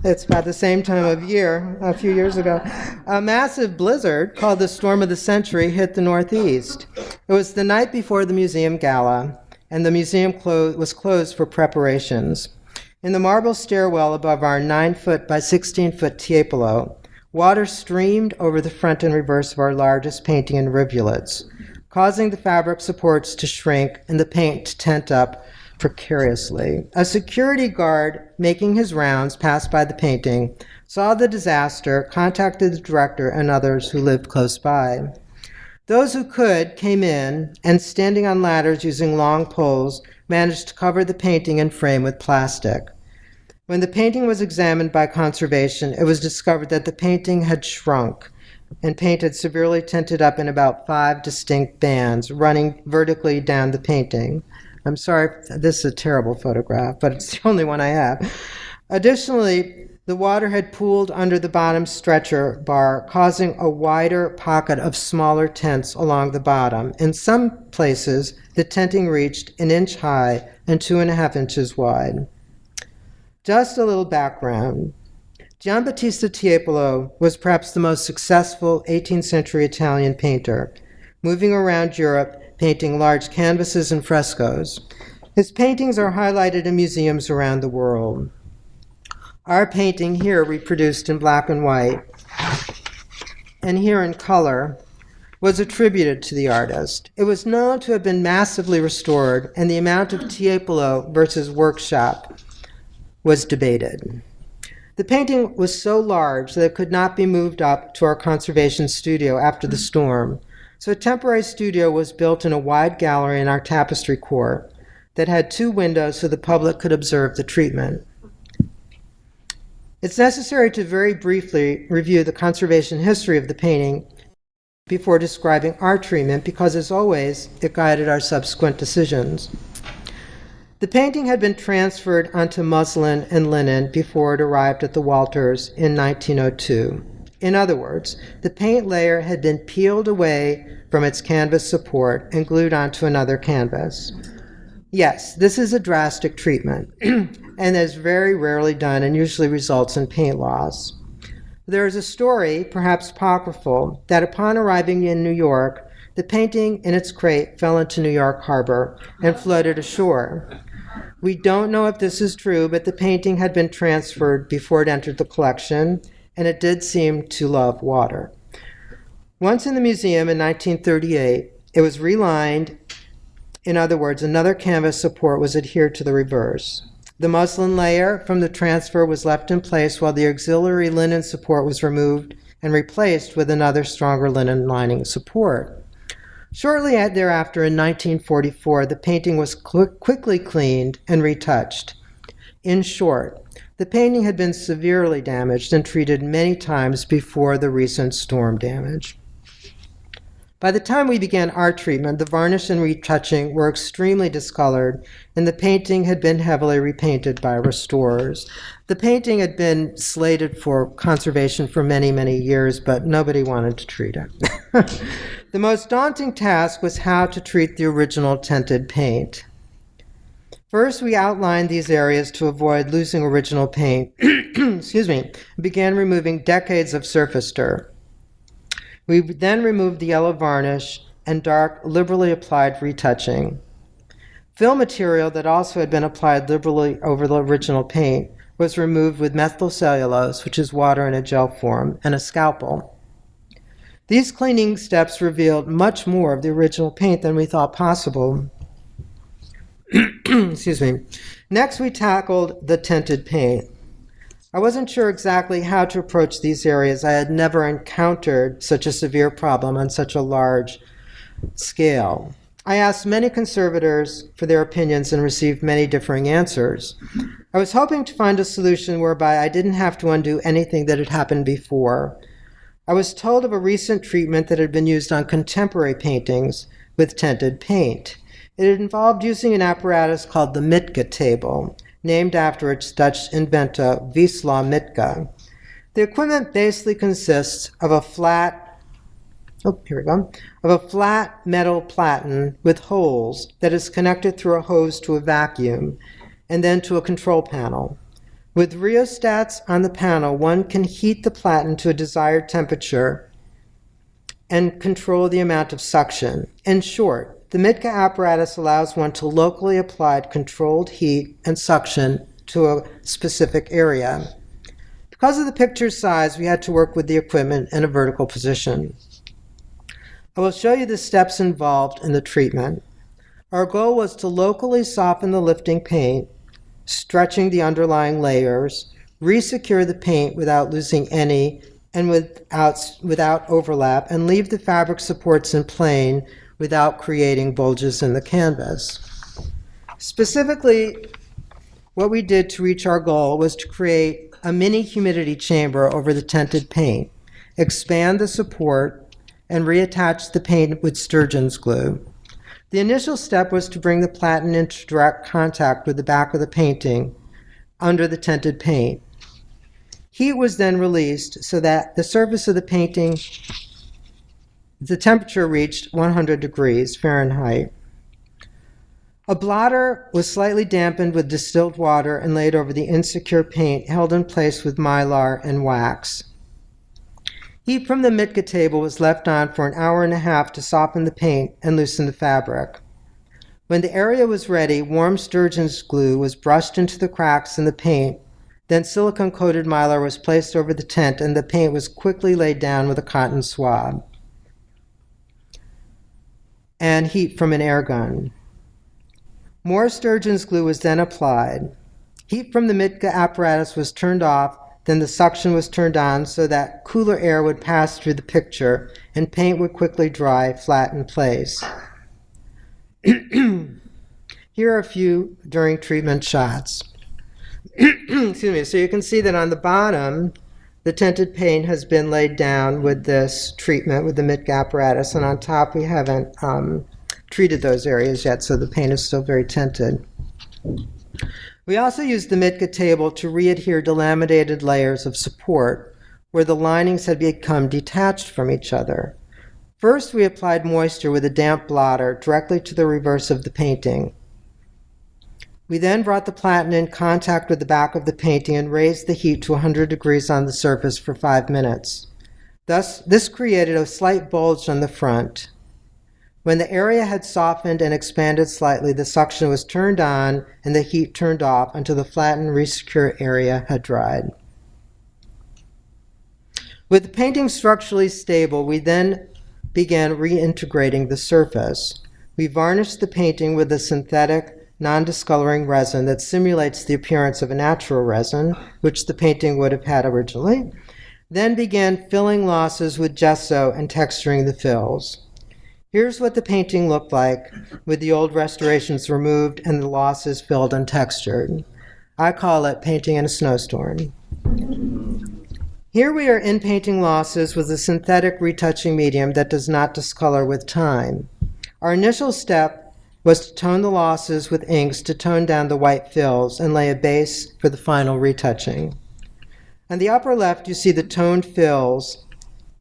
it's about the same time of year, a few years ago, a massive blizzard called the Storm of the Century hit the Northeast. It was the night before the museum gala, and the museum was closed for preparations. In the marble stairwell above our 9-foot by 16-foot Tiepolo, water streamed over the front and reverse of our largest painting in rivulets, causing the fabric supports to shrink and the paint to tent up precariously. A security guard making his rounds passed by the painting, saw the disaster, contacted the director and others who lived close by. Those who could came in and, standing on ladders using long poles, managed to cover the painting and frame with plastic. When the painting was examined by conservation, it was discovered that the painting had shrunk and paint had severely tinted up in about 5 distinct bands running vertically down the painting. I'm sorry, this is a terrible photograph, but it's the only one I have. Additionally, the water had pooled under the bottom stretcher bar, causing a wider pocket of smaller tents along the bottom. In some places, the tenting reached 1 inch high and 2.5 inches wide. Just a little background. Battista Tiepolo was perhaps the most successful 18th century Italian painter, moving around Europe painting large canvases and frescoes. His paintings are highlighted in museums around the world. Our painting here, reproduced in black and white, and here in color, was attributed to the artist. It was known to have been massively restored, and the amount of Tiepolo versus workshop was debated. The painting was so large that it could not be moved up to our conservation studio after the storm, so a temporary studio was built in a wide gallery in our tapestry court that had 2 windows so the public could observe the treatment. It's necessary to very briefly review the conservation history of the painting before describing our treatment, because as always, it guided our subsequent decisions. The painting had been transferred onto muslin and linen before it arrived at the Walters in 1902. In other words, the paint layer had been peeled away from its canvas support and glued onto another canvas. Yes, this is a drastic treatment, and is very rarely done and usually results in paint loss. There is a story, perhaps apocryphal, that upon arriving in New York, the painting in its crate fell into New York Harbor and floated ashore. We don't know if this is true, but the painting had been transferred before it entered the collection, and it did seem to love water. Once in the museum in 1938, it was relined. In other words, another canvas support was adhered to the reverse. The muslin layer from the transfer was left in place while the auxiliary linen support was removed and replaced with another stronger linen lining support. Shortly thereafter, in 1944, the painting was quickly cleaned and retouched. In short, the painting had been severely damaged and treated many times before the recent storm damage. By the time we began our treatment, the varnish and retouching were extremely discolored, and the painting had been heavily repainted by restorers. The painting had been slated for conservation for many, many years, but nobody wanted to treat it. The most daunting task was how to treat the original tinted paint. First, we outlined these areas to avoid losing original paint, and began removing decades of surface dirt. We then removed the yellow varnish and dark, liberally applied retouching. Fill material that also had been applied liberally over the original paint was removed with methylcellulose, which is water in a gel form, and a scalpel. These cleaning steps revealed much more of the original paint than we thought possible. Excuse me. Next, we tackled the tinted paint. I wasn't sure exactly how to approach these areas. I had never encountered such a severe problem on such a large scale. I asked many conservators for their opinions and received many differing answers. I was hoping to find a solution whereby I didn't have to undo anything that had happened before. I was told of a recent treatment that had been used on contemporary paintings with tinted paint. It involved using an apparatus called the Mitka Table, named after its Dutch inventor Wisław Mitka. The equipment basically consists of a flat metal platen with holes that is connected through a hose to a vacuum and then to a control panel. With rheostats on the panel, one can heat the platen to a desired temperature and control the amount of suction. In short, the Mitka apparatus allows one to locally apply controlled heat and suction to a specific area. Because of the picture's size, we had to work with the equipment in a vertical position. I will show you the steps involved in the treatment. Our goal was to locally soften the lifting paint, stretching the underlying layers, resecure the paint without losing any and without overlap, and leave the fabric supports in plane without creating bulges in the canvas. Specifically, what we did to reach our goal was to create a mini humidity chamber over the tinted paint, expand the support, and reattach the paint with sturgeon's glue. The initial step was to bring the platen into direct contact with the back of the painting under the tinted paint. Heat was then released so that the surface of the painting, the temperature reached 100 degrees Fahrenheit. A blotter was slightly dampened with distilled water and laid over the insecure paint, held in place with mylar and wax. Heat from the Mitka table was left on for an hour and a half to soften the paint and loosen the fabric. When the area was ready, warm sturgeon's glue was brushed into the cracks in the paint, then silicone-coated mylar was placed over the tint, and the paint was quickly laid down with a cotton swab and heat from an air gun. More sturgeon's glue was then applied. Heat from the Mitka apparatus was turned off. Then the suction was turned on so that cooler air would pass through the picture and paint would quickly dry flat in place. Here are a few during treatment shots. Excuse me. So you can see that on the bottom, the tinted paint has been laid down with this treatment with the Mitka apparatus, and on top we haven't treated those areas yet, so the paint is still very tinted. We also used the Mitka table to readhere delaminated layers of support where the linings had become detached from each other. First, we applied moisture with a damp blotter directly to the reverse of the painting. We then brought the platen in contact with the back of the painting and raised the heat to 100 degrees on the surface for 5 minutes. Thus, this created a slight bulge on the front. When the area had softened and expanded slightly, the suction was turned on and the heat turned off until the flattened, resecure area had dried. With the painting structurally stable, we then began reintegrating the surface. We varnished the painting with a synthetic, non-discoloring resin that simulates the appearance of a natural resin, which the painting would have had originally, then began filling losses with gesso and texturing the fills. Here's what the painting looked like with the old restorations removed and the losses filled and textured. I call it painting in a snowstorm. Here we are in painting losses with a synthetic retouching medium that does not discolor with time. Our initial step was to tone the losses with inks to tone down the white fills and lay a base for the final retouching. On the upper left, you see the toned fills,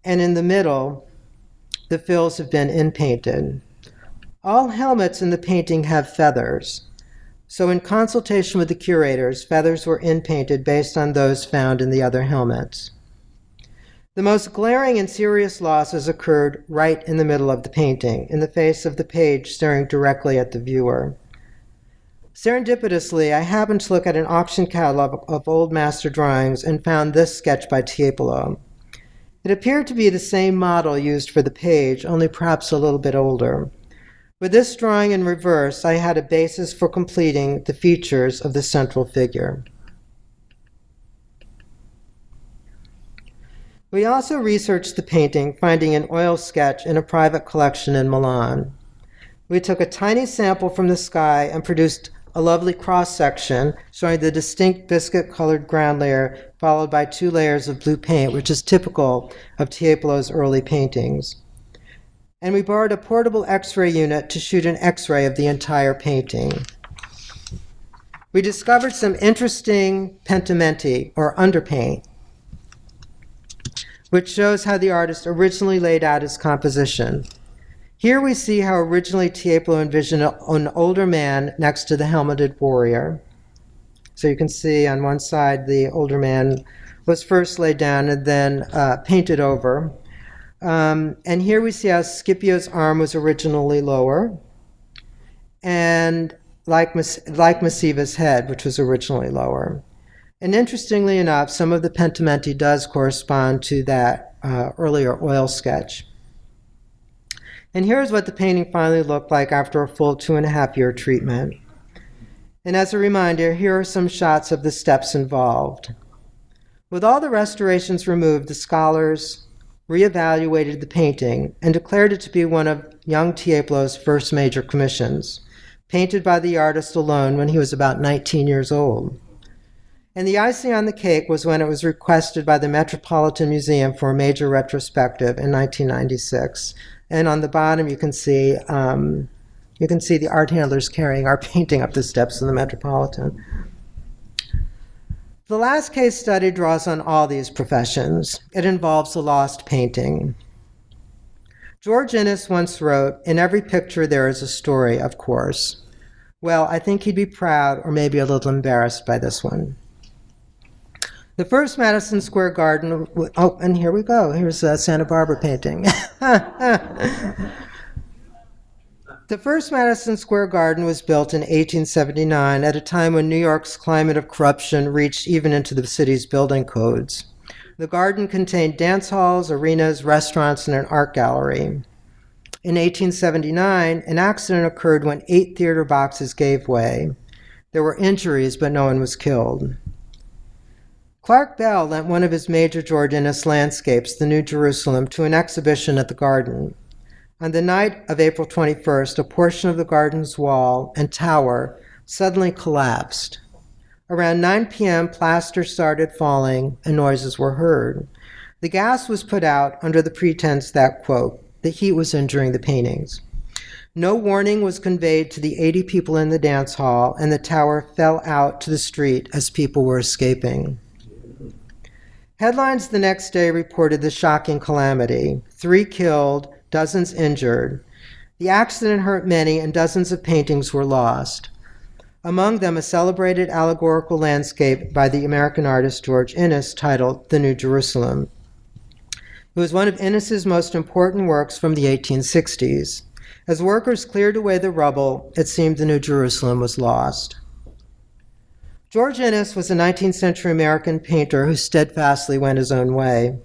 and in the middle, the fills have been inpainted. All helmets in the painting have feathers. So in consultation with the curators, feathers were inpainted based on those found in the other helmets. The most glaring and serious losses occurred right in the middle of the painting, in the face of the page staring directly at the viewer. Serendipitously, I happened to look at an auction catalog of old master drawings and found this sketch by Tiepolo. It appeared to be the same model used for the page, only perhaps a little bit older. With this drawing in reverse, I had a basis for completing the features of the central figure. We also researched the painting, finding an oil sketch in a private collection in Milan. We took a tiny sample from the sky and produced a lovely cross-section showing the distinct biscuit-colored ground layer followed by 2 layers of blue paint, which is typical of Tiepolo's early paintings. And we borrowed a portable X-ray unit to shoot an X-ray of the entire painting. We discovered some interesting pentimenti, or underpaint, which shows how the artist originally laid out his composition. Here we see how originally Tiepolo envisioned an older man next to the helmeted warrior. So you can see on one side the older man was first laid down and then painted over. And here we see how Scipio's arm was originally lower, and like Massiva's head, which was originally lower. And interestingly enough, some of the pentimenti does correspond to that earlier oil sketch. And here's what the painting finally looked like after a full 2.5-year treatment. And as a reminder, here are some shots of the steps involved. With all the restorations removed, the scholars reevaluated the painting and declared it to be one of young Tiepolo's first major commissions, painted by the artist alone when he was about 19 years old. And the icing on the cake was when it was requested by the Metropolitan Museum for a major retrospective in 1996. And on the bottom, you can see the art handlers carrying our painting up the steps of the Metropolitan. The last case study draws on all these professions. It involves a lost painting. George Inness once wrote, "In every picture there is a story, of course." Well, I think he'd be proud or maybe a little embarrassed by this one. The first Madison Square Garden, oh, and here we go. Here's a Santa Barbara painting. The first Madison Square Garden was built in 1879 at a time when New York's climate of corruption reached even into the city's building codes. The garden contained dance halls, arenas, restaurants, and an art gallery. In 1879, an accident occurred when 8 theater boxes gave way. There were injuries, but no one was killed. Clark Bell lent one of his major George Inness landscapes, the New Jerusalem, to an exhibition at the garden. On the night of April 21st, a portion of the garden's wall and tower suddenly collapsed. Around 9 p.m., plaster started falling and noises were heard. The gas was put out under the pretense that, quote, the heat was injuring the paintings. No warning was conveyed to the 80 people in the dance hall, and the tower fell out to the street as people were escaping. Headlines the next day reported the shocking calamity: 3 killed, dozens injured. The accident hurt many, and dozens of paintings were lost. Among them, a celebrated allegorical landscape by the American artist George Inness titled The New Jerusalem. It was one of Inness's most important works from the 1860s. As workers cleared away the rubble, it seemed the New Jerusalem was lost. George Inness was a 19th century American painter who steadfastly went his own way.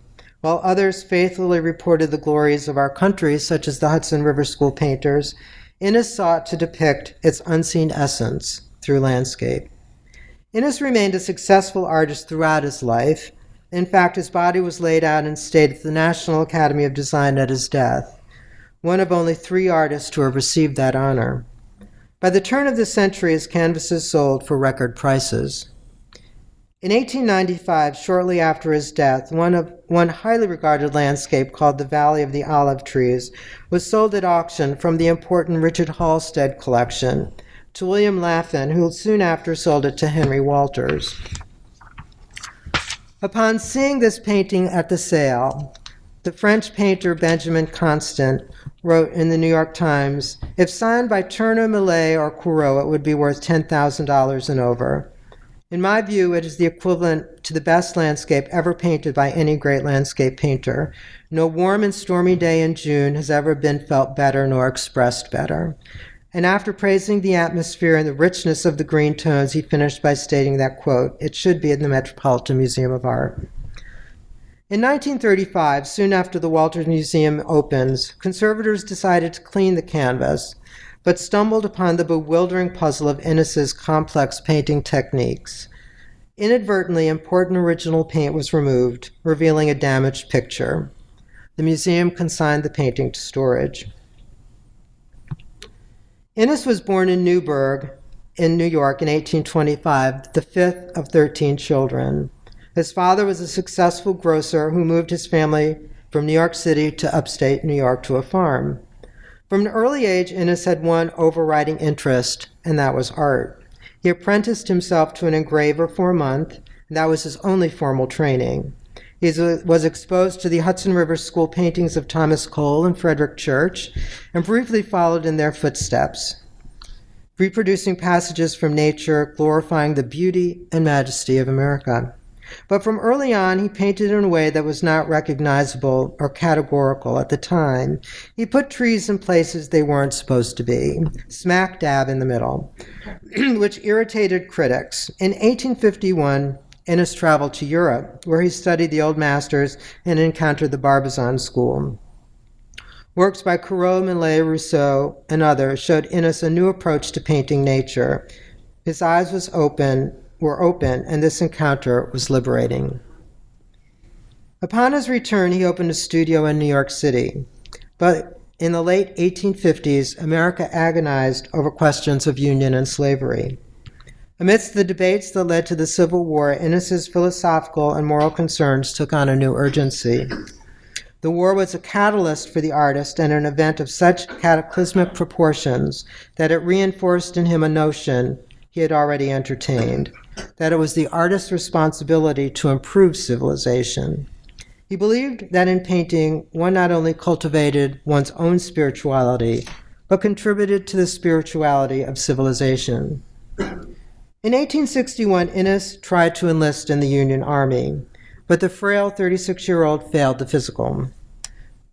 While others faithfully reported the glories of our country, such as the Hudson River School painters, Inness sought to depict its unseen essence through landscape. Inness remained a successful artist throughout his life. In fact, his body was laid out and stayed at the National Academy of Design at his death, one of only 3 artists to have received that honor. By the turn of the century, his canvases sold for record prices. In 1895, shortly after his death, one highly regarded landscape called the Valley of the Olive Trees was sold at auction from the important Richard Halstead collection to William Laffin, who soon after sold it to Henry Walters. Upon seeing this painting at the sale, the French painter Benjamin Constant wrote in the New York Times, "If signed by Turner, Millet, or Corot, it would be worth $10,000 and over. In my view, it is the equivalent to the best landscape ever painted by any great landscape painter. No warm and stormy day in June has ever been felt better nor expressed better. And after praising the atmosphere and the richness of the green tones, he finished by stating that, quote, "It should be in the Metropolitan Museum of Art." In 1935, soon after the Walter Museum opens, conservators decided to clean the canvas, but stumbled upon the bewildering puzzle of Inness's complex painting techniques. Inadvertently, important original paint was removed, revealing a damaged picture. The museum consigned the painting to storage. Inness was born in Newburgh, in New York in 1825, the fifth of 13 children. His father was a successful grocer who moved his family from New York City to upstate New York to a farm. From an early age, Inness had one overriding interest, and that was art. He apprenticed himself to an engraver for a month, and that was his only formal training. He was exposed to the Hudson River School paintings of Thomas Cole and Frederick Church, and briefly followed in their footsteps, reproducing passages from nature, glorifying the beauty and majesty of America. But from early on, he painted in a way that was not recognizable or categorical at the time. He put trees in places they weren't supposed to be, smack dab in the middle, which irritated critics. In 1851, Inness traveled to Europe, where he studied the old masters and encountered the Barbizon school. Works by Corot, Millet, Rousseau, and others showed Inness a new approach to painting nature. His eyes were open, and this encounter was liberating. Upon his return, he opened a studio in New York City. But in the late 1850s, America agonized over questions of union and slavery. Amidst the debates that led to the Civil War, Inness's philosophical and moral concerns took on a new urgency. The war was a catalyst for the artist and an event of such cataclysmic proportions that it reinforced in him a notion he had already entertained, that it was the artist's responsibility to improve civilization. He believed that in painting, one not only cultivated one's own spirituality, but contributed to the spirituality of civilization. In 1861, Inness tried to enlist in the Union Army, but the frail 36-year-old failed the physical.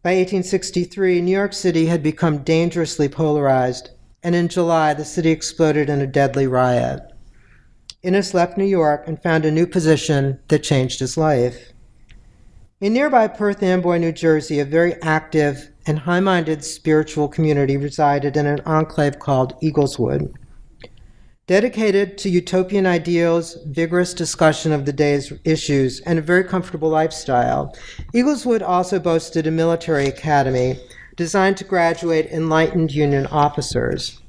By 1863, New York City had become dangerously polarized, and in July, the city exploded in a deadly riot. Inness left New York and found a new position that changed his life. In nearby Perth Amboy, New Jersey, a very active and high-minded spiritual community resided in an enclave called Eagleswood. Dedicated to utopian ideals, vigorous discussion of the day's issues, and a very comfortable lifestyle, Eagleswood also boasted a military academy designed to graduate enlightened Union officers.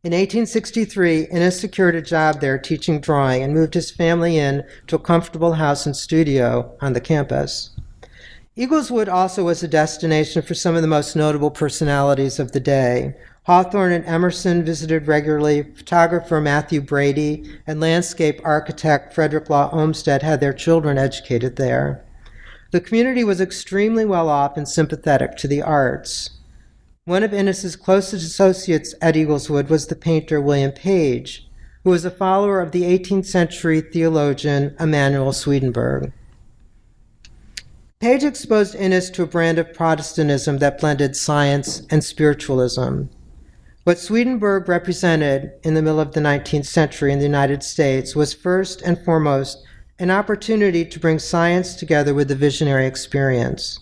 In 1863, Inness secured a job there teaching drawing and moved his family in to a comfortable house and studio on the campus. Eagleswood also was a destination for some of the most notable personalities of the day. Hawthorne and Emerson visited regularly, photographer Matthew Brady and landscape architect Frederick Law Olmsted had their children educated there. The community was extremely well off and sympathetic to the arts. One of Inness's closest associates at Eagleswood was the painter William Page, who was a follower of the 18th century theologian Emanuel Swedenborg. Page exposed Inness to a brand of Protestantism that blended science and spiritualism. What Swedenborg represented in the middle of the 19th century in the United States was first and foremost an opportunity to bring science together with the visionary experience.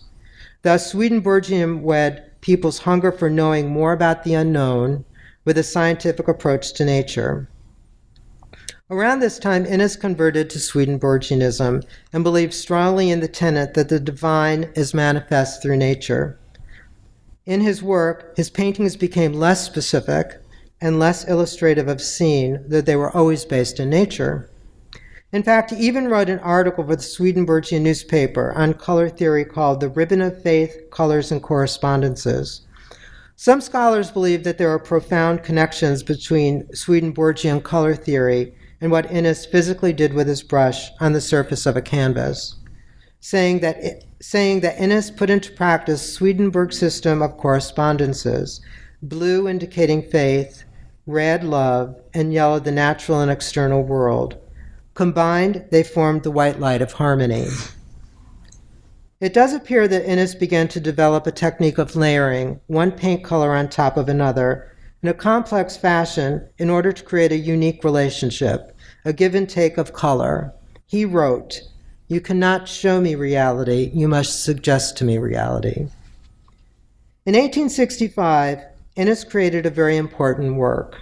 Thus, Swedenborgian wed people's hunger for knowing more about the unknown with a scientific approach to nature. Around this time, Inness converted to Swedenborgianism and believed strongly in the tenet that the divine is manifest through nature. In his work, his paintings became less specific and less illustrative of scene, though they were always based in nature. In fact, he even wrote an article for the Swedenborgian newspaper on color theory called The Ribbon of Faith, Colors and Correspondences. Some scholars believe that there are profound connections between Swedenborgian color theory and what Inness physically did with his brush on the surface of a canvas, saying that Inness put into practice Swedenborg's system of correspondences, blue indicating faith, red love, and yellow the natural and external world. Combined, they formed the white light of harmony. It does appear that Inness began to develop a technique of layering one paint color on top of another, in a complex fashion in order to create a unique relationship, a give and take of color. He wrote, "You cannot show me reality, you must suggest to me reality." In 1865, Inness created a very important work,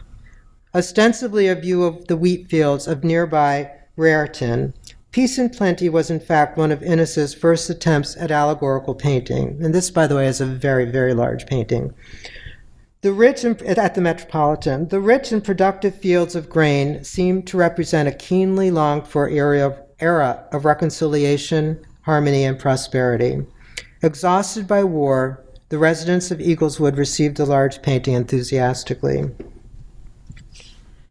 ostensibly a view of the wheat fields of nearby Raritan. Peace and Plenty was in fact one of Inness's first attempts at allegorical painting. And this, by the way, is a very, very large painting. At the Metropolitan, the rich and productive fields of grain seem to represent a keenly longed for era of reconciliation, harmony, and prosperity. Exhausted by war, the residents of Eagleswood received the large painting enthusiastically.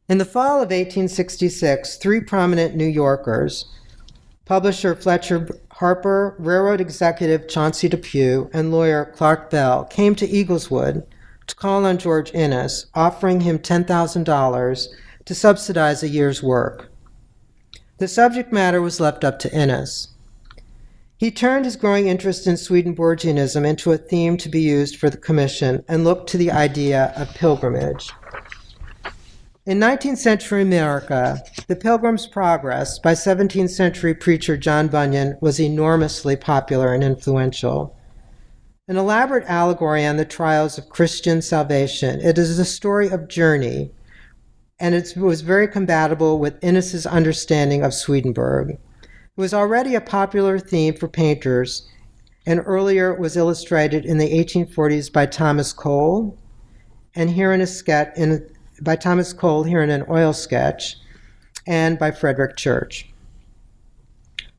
In the fall of 1866, three prominent New Yorkers, publisher Fletcher Harper, railroad executive Chauncey Depew, and lawyer Clark Bell, came to Eagleswood to call on George Inness, offering him $10,000 to subsidize a year's work. The subject matter was left up to Inness. He turned his growing interest in Swedenborgianism into a theme to be used for the commission and looked to the idea of pilgrimage. In 19th century America, the Pilgrims Progress by 17th century preacher John Bunyan was enormously popular and influential. An elaborate allegory on the trials of Christian salvation, it is a story of journey, and it was very compatible with Inness's understanding of Swedenborg. It was already a popular theme for painters, and earlier was illustrated in the 1840s by Thomas Cole, and here in a sketch by Thomas Cole here in an oil sketch, and by Frederick Church.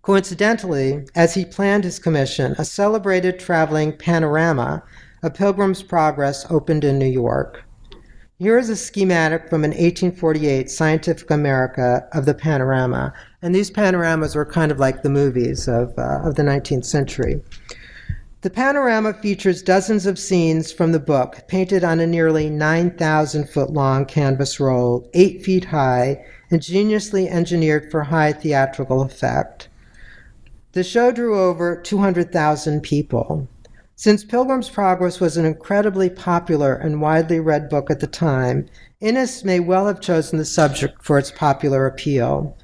Coincidentally, as he planned his commission, a celebrated traveling panorama, A Pilgrim's Progress, opened in New York. Here is a schematic from an 1848 Scientific America of the panorama, and these panoramas were kind of like the movies of the 19th century. The panorama features dozens of scenes from the book, painted on a nearly 9,000-foot-long canvas roll, 8 feet high, ingeniously engineered for high theatrical effect. The show drew over 200,000 people. Since Pilgrim's Progress was an incredibly popular and widely read book at the time, Inness may well have chosen the subject for its popular appeal.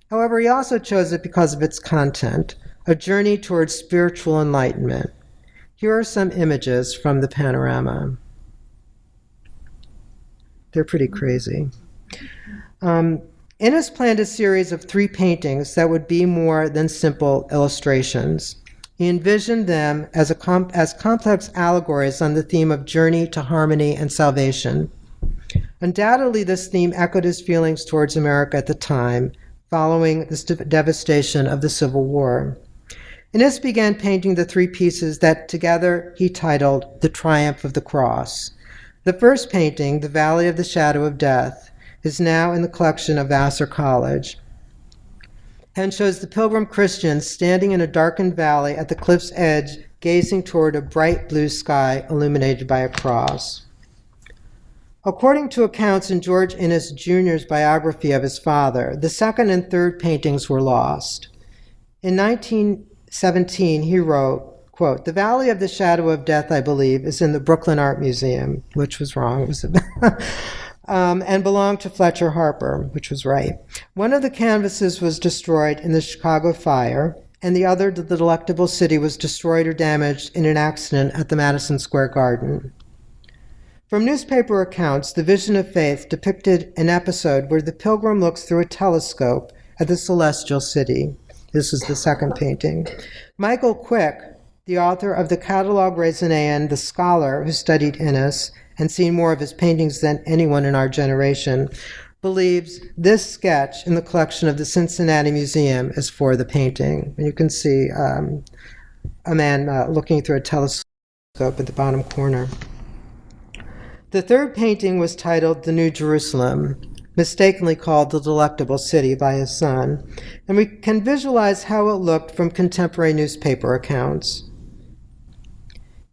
However, he also chose it because of its content, a journey towards spiritual enlightenment. Here are some images from the panorama. They're pretty crazy. Inness planned a series of 3 paintings that would be more than simple illustrations. He envisioned them as complex allegories on the theme of journey to harmony and salvation. Undoubtedly, this theme echoed his feelings towards America at the time, following the devastation of the Civil War. Inness began painting the 3 pieces that together he titled The Triumph of the Cross. The first painting, The Valley of the Shadow of Death, is now in the collection of Vassar College and shows the pilgrim Christians standing in a darkened valley at the cliff's edge, gazing toward a bright blue sky illuminated by a cross. According to accounts in George Inness Jr.'s biography of his father, the second and third paintings were lost. In 1917, he wrote, quote, "The Valley of the Shadow of Death, I believe, is in the Brooklyn Art Museum," which was wrong. It was and belonged to Fletcher Harper, which was right. One of the canvases was destroyed in the Chicago fire, and the other, The Delectable City, was destroyed or damaged in an accident at the Madison Square Garden. From newspaper accounts, The Vision of Faith depicted an episode where the pilgrim looks through a telescope at the celestial city. This is the second painting. Michael Quick, the author of the Catalogue Raisonnéen, the scholar who studied Inness and seen more of his paintings than anyone in our generation, believes this sketch in the collection of the Cincinnati Museum is for the painting. And you can see a man looking through a telescope at the bottom corner. The third painting was titled The New Jerusalem, mistakenly called The Delectable City by his son, and we can visualize how it looked from contemporary newspaper accounts.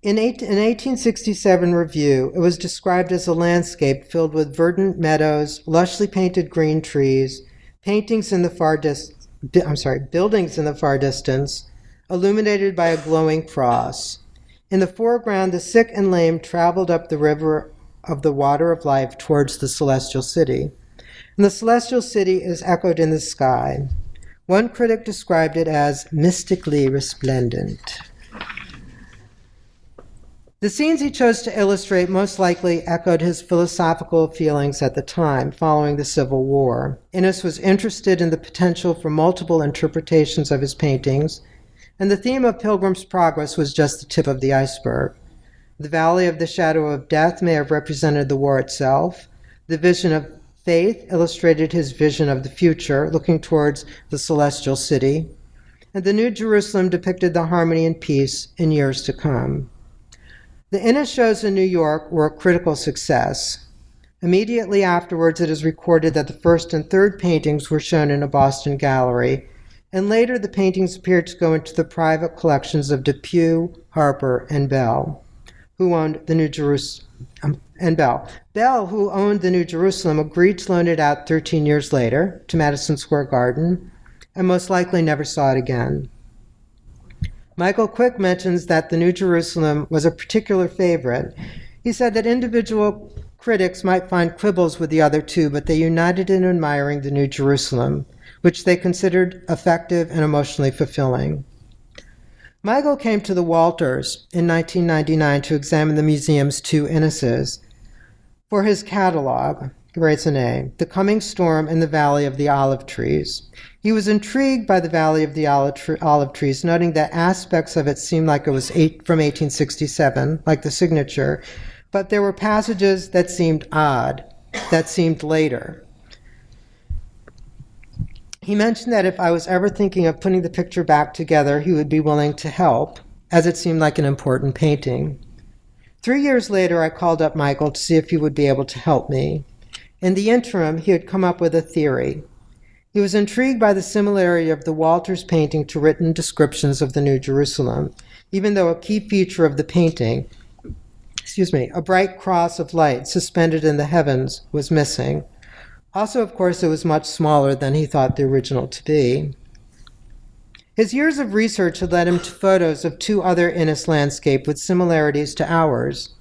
In an 1867 review, it was described as a landscape filled with verdant meadows, lushly painted green trees, buildings in the far distance, illuminated by a glowing cross. In the foreground, the sick and lame traveled up the river of the water of life towards the celestial city. And the celestial city is echoed in the sky. One critic described it as mystically resplendent. The scenes he chose to illustrate most likely echoed his philosophical feelings at the time, following the Civil War. Inness was interested in the potential for multiple interpretations of his paintings, and the theme of Pilgrims Progress was just the tip of the iceberg. The Valley of the Shadow of Death may have represented the war itself. The vision of faith illustrated his vision of the future, looking towards the celestial city. And the New Jerusalem depicted the harmony and peace in years to come. The Inness shows in New York were a critical success. Immediately afterwards, it is recorded that the first and third paintings were shown in a Boston gallery, and later the paintings appeared to go into the private collections of Depew, Harper, and Bell, who owned the New Jerusalem. Bell, who owned the New Jerusalem, agreed to loan it out 13 years later to Madison Square Garden, and most likely never saw it again. Michael Quick mentions that the New Jerusalem was a particular favorite. He said that individual critics might find quibbles with the other two, but they united in admiring the New Jerusalem, which they considered effective and emotionally fulfilling. Michael came to the Walters in 1999 to examine the museum's two Innesses. For his catalog, he writes an A, The Coming Storm in the Valley of the Olive Trees. He was intrigued by the Valley of the Olive Trees, noting that aspects of it seemed like it was from 1867, like the signature, but there were passages that seemed odd, that seemed later. He mentioned that if I was ever thinking of putting the picture back together, he would be willing to help, as it seemed like an important painting. 3 years later, I called up Michael to see if he would be able to help me. In the interim, he had come up with a theory. He was intrigued by the similarity of the Walters painting to written descriptions of the New Jerusalem, even though a key feature of the painting, a bright cross of light suspended in the heavens, was missing. Also, of course, it was much smaller than he thought the original to be. His years of research had led him to photos of two other Inness landscapes with similarities to ours.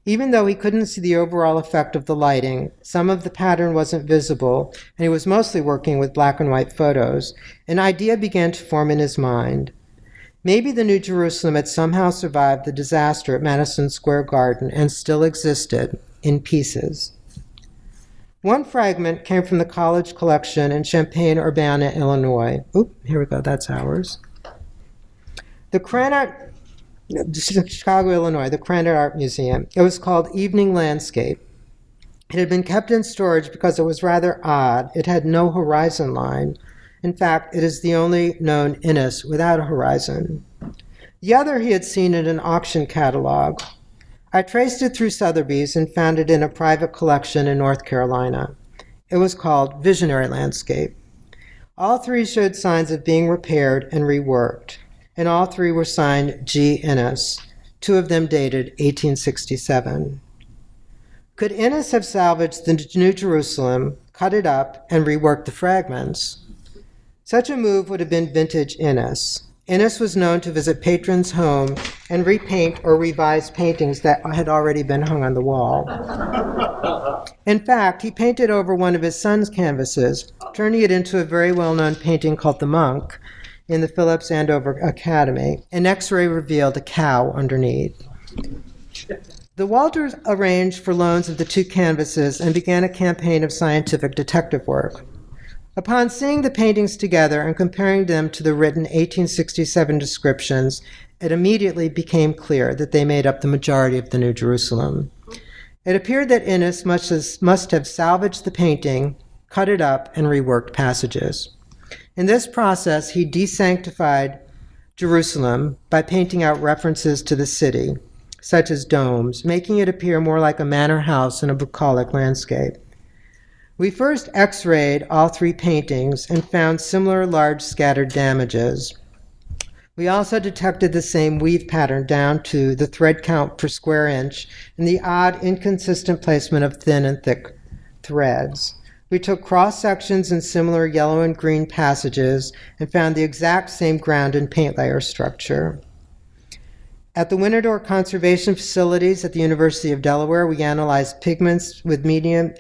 Even though he couldn't see the overall effect of the lighting, some of the pattern wasn't visible, and he was mostly working with black and white photos, an idea began to form in his mind. Maybe the New Jerusalem had somehow survived the disaster at Madison Square Garden and still existed, in pieces. One fragment came from the college collection in Champaign-Urbana, Illinois. Here we go, that's ours. Chicago, Illinois, the Cranard Art Museum. It was called Evening Landscape. It had been kept in storage because it was rather odd. It had no horizon line. In fact, it is the only known Inness without a horizon. The other he had seen in an auction catalog. I traced it through Sotheby's and found it in a private collection in North Carolina. It was called Visionary Landscape. All three showed signs of being repaired and reworked, and all three were signed G. Inness, two of them dated 1867. Could Inness have salvaged the New Jerusalem, cut it up, and reworked the fragments? Such a move would have been vintage Inness. Inness was known to visit patrons' home and repaint or revise paintings that had already been hung on the wall. In fact, he painted over one of his son's canvases, turning it into a very well-known painting called The Monk in the Phillips Andover Academy. An X-ray revealed a cow underneath. The Walters arranged for loans of the two canvases and began a campaign of scientific detective work. Upon seeing the paintings together and comparing them to the written 1867 descriptions, it immediately became clear that they made up the majority of the New Jerusalem. It appeared that Inness must have salvaged the painting, cut it up, and reworked passages. In this process, he desanctified Jerusalem by painting out references to the city, such as domes, making it appear more like a manor house in a bucolic landscape. We first X-rayed all three paintings and found similar large scattered damages. We also detected the same weave pattern down to the thread count per square inch and the odd, inconsistent placement of thin and thick threads. We took cross-sections in similar yellow and green passages and found the exact same ground and paint layer structure. At the Winterthur Conservation Facilities at the University of Delaware, we analyzed pigments with medium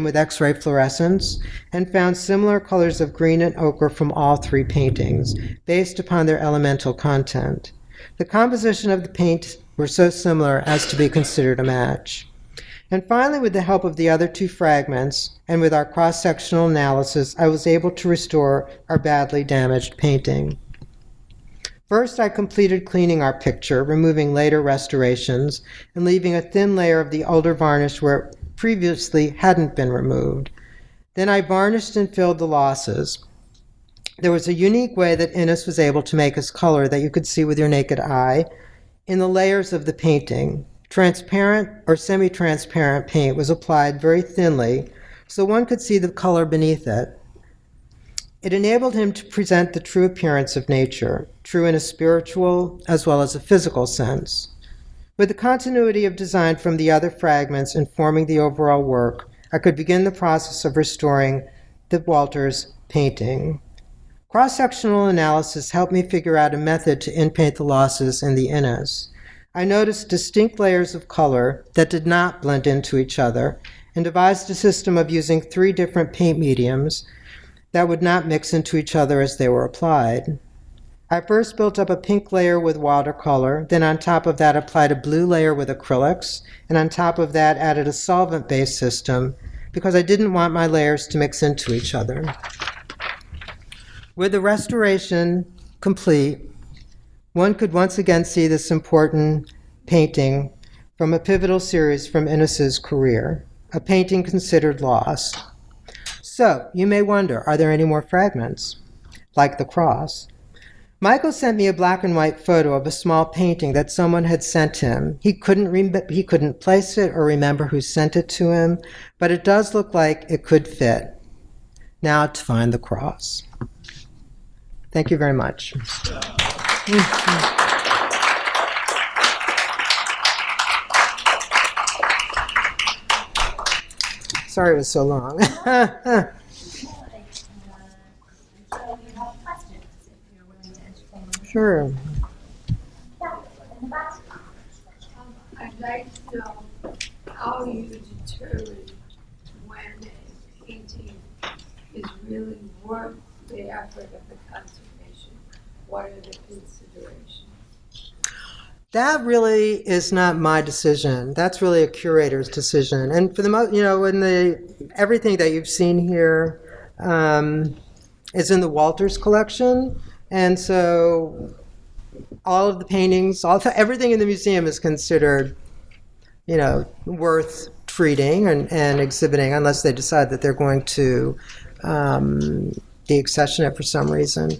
with X-ray fluorescence and found similar colors of green and ochre from all three paintings, based upon their elemental content. The composition of the paint were so similar as to be considered a match. And finally, with the help of the other two fragments and with our cross-sectional analysis, I was able to restore our badly damaged painting. First, I completed cleaning our picture, removing later restorations and leaving a thin layer of the older varnish where it previously hadn't been removed. Then I varnished and filled the losses. There was a unique way that Inness was able to make his color that you could see with your naked eye in the layers of the painting. Transparent or semi-transparent paint was applied very thinly so one could see the color beneath it. It enabled him to present the true appearance of nature, true in a spiritual as well as a physical sense. With the continuity of design from the other fragments informing the overall work, I could begin the process of restoring the Walters painting. Cross-sectional analysis helped me figure out a method to in-paint the losses in the Inness. I noticed distinct layers of color that did not blend into each other and devised a system of using 3 different paint mediums that would not mix into each other as they were applied. I first built up a pink layer with watercolor, then on top of that applied a blue layer with acrylics, and on top of that added a solvent-based system because I didn't want my layers to mix into each other. With the restoration complete, one could once again see this important painting from a pivotal series from Inness's career, a painting considered lost. So, you may wonder, are there any more fragments, like the cross? Michael sent me a black and white photo of a small painting that someone had sent him. He couldn't place it or remember who sent it to him, but it does look like it could fit. Now to find the cross. Thank you very much. Sorry it was so long. Sure. I'd like to know how you determine when a painting is really worth the effort of the conservation. What are the considerations? That really is not my decision. That's really a curator's decision. And for the most, everything that you've seen here is in the Walters collection. And so all of the paintings, everything in the museum is considered, worth treating and exhibiting, unless they decide that they're going to deaccession it for some reason.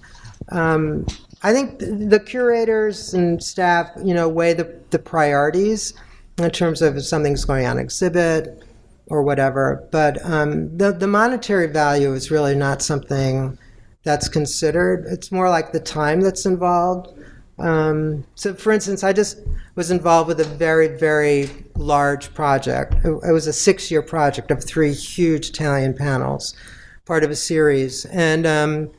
I think the curators and staff, weigh the priorities in terms of if something's going on exhibit or whatever. But the monetary value is really not something that's considered. It's more like the time that's involved. So, for instance, I just was involved with a very, very large project. It was a 6-year project of 3 huge Italian panels, part of a series. And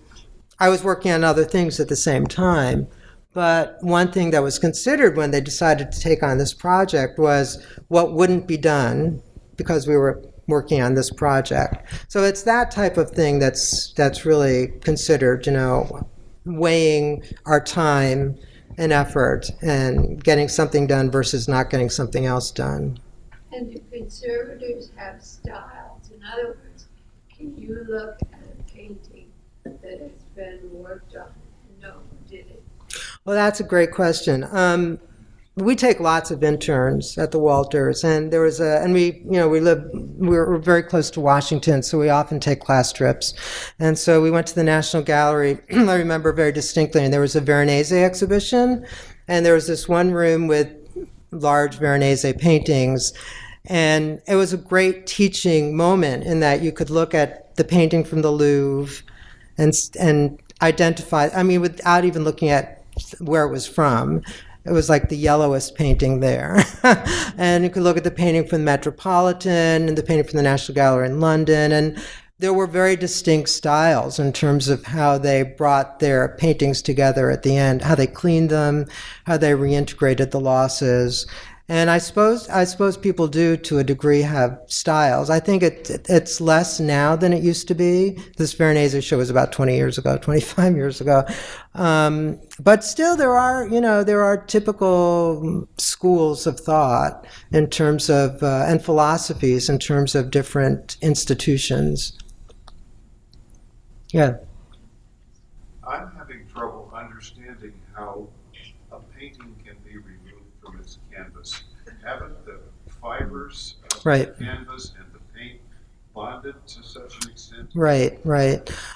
I was working on other things at the same time. But one thing that was considered when they decided to take on this project was what wouldn't be done because we were working on this project. So it's that type of thing that's really considered, weighing our time and effort and getting something done versus not getting something else done. And do conservators have styles? In other words, can you look at a painting that has been worked on and know who did it? Well, that's a great question. We take lots of interns at the Walters, and there was we're very close to Washington, so we often take class trips. And so we went to the National Gallery, I remember very distinctly, and there was a Veronese exhibition, and there was this one room with large Veronese paintings, and it was a great teaching moment in that you could look at the painting from the Louvre and identify, without even looking at where it was from. It was like the yellowest painting there. And you could look at the painting from the Metropolitan and the painting from the National Gallery in London. And there were very distinct styles in terms of how they brought their paintings together at the end, how they cleaned them, how they reintegrated the losses. And I suppose people do, to a degree, have styles. I think it's less now than it used to be. This Veronese show was about 20 years ago, 25 years ago. But still, there are typical schools of thought in terms of, and philosophies in terms of different institutions. Yeah. I'm having trouble understanding how a painting can be removed from its canvas. Haven't the fibers of Right. the canvas and the paint bonded to such an extent? Right.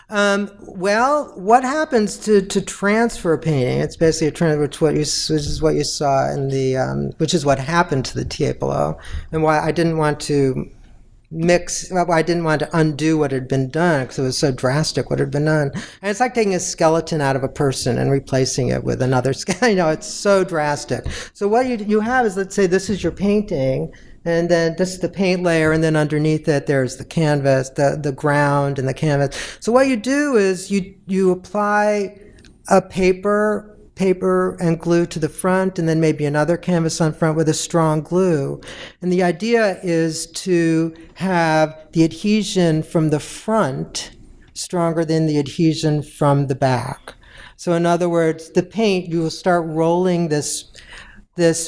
Well, what happens to transfer painting? It's basically a transfer, which is what you saw in the, which is what happened to the Tiepolo, and why I didn't want to I didn't want to undo what had been done because it was so drastic what had been done. And it's like taking a skeleton out of a person and replacing it with another skeleton. It's so drastic. So what you have is, let's say this is your painting, and then this is the paint layer, and then underneath it there's the canvas, the ground and the canvas. So what you do is you apply a paper and glue to the front, and then maybe another canvas on front with a strong glue. And the idea is to have the adhesion from the front stronger than the adhesion from the back. So in other words, the paint, you will start rolling this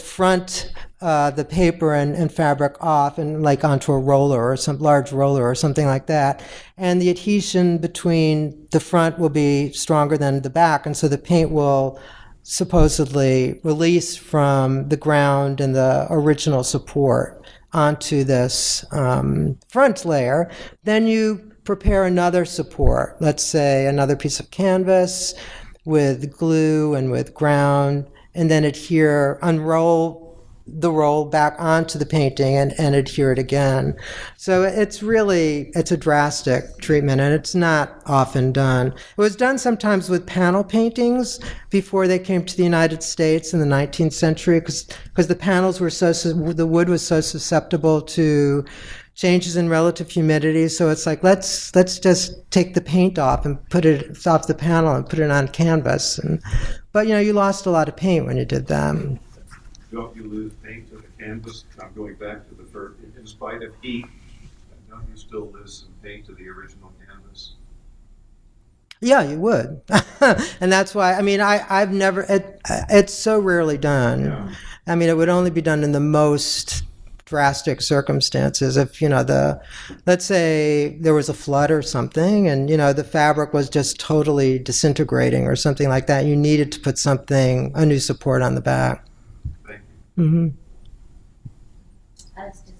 front, the paper and fabric off and like onto a roller or some large roller or something like that. And the adhesion between the front will be stronger than the back. And so the paint will supposedly release from the ground and the original support onto this front layer. Then you prepare another support, let's say another piece of canvas with glue and with ground, and then unroll the roll back onto the painting and adhere it again. So it's a drastic treatment, and it's not often done. It was done sometimes with panel paintings before they came to the United States in the 19th century, because the panels the wood was so susceptible to changes in relative humidity. So it's like, let's just take the paint off and put it off the panel and put it on canvas. But you lost a lot of paint when you did that. Don't you lose paint to the canvas? I'm going back to the first, in spite of heat, don't you still lose some paint to the original canvas? Yeah, you would. And that's why, I've never, it's so rarely done. Yeah. It would only be done in the most drastic circumstances. If, let's say there was a flood or something and, the fabric was just totally disintegrating or something like that, you needed to put a new support on the back. I was just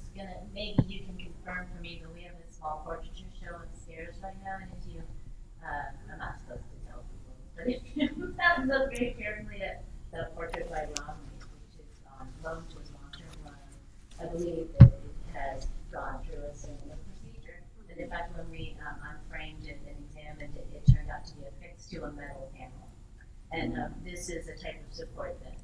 maybe you can confirm for me, but we have a small portraiture show upstairs right now, and if you, I'm not supposed to tell people, but if you look very carefully at the portrait by Romney, which is loan to his long-term run, I believe that it has gone through a similar procedure. And in fact, when we unframed it and examined it, it turned out to be affixed to a metal panel. And this is a type of support that is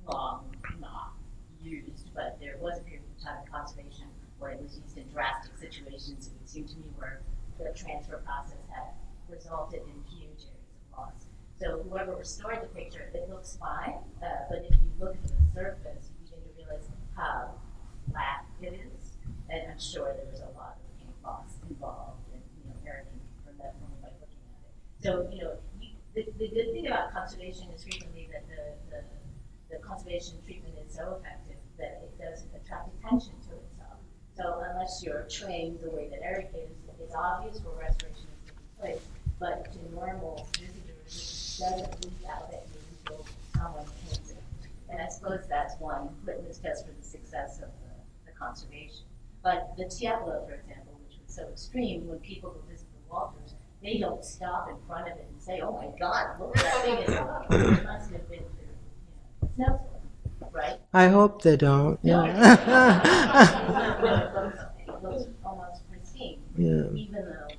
long not used, but there was a period of time in conservation where it was used in drastic situations. It would seem to me where the transfer process had resulted in huge areas of loss. So whoever restored the picture, it looks fine, but if you look at the surface, you begin to realize how flat it is, and I'm sure there was a lot of paint loss involved, and Eric can confirm that for me by looking at it. So the good thing about conservation is frequently that the conservation treatment is so effective that it doesn't attract attention to itself. So unless you're trained the way that Eric is, it's obvious where restoration is taking place. But to normal visitors, it doesn't leak out at you until someone paints it. And I suppose that's one litmus test for the success of the conservation. But the Tiepolo, for example, which was so extreme, when people go visit the Walters, they don't stop in front of it and say, "Oh my God, look at that thing!" It must have been through snowstorm, right? I hope they don't. Yeah. It looks almost pristine, Yeah. even though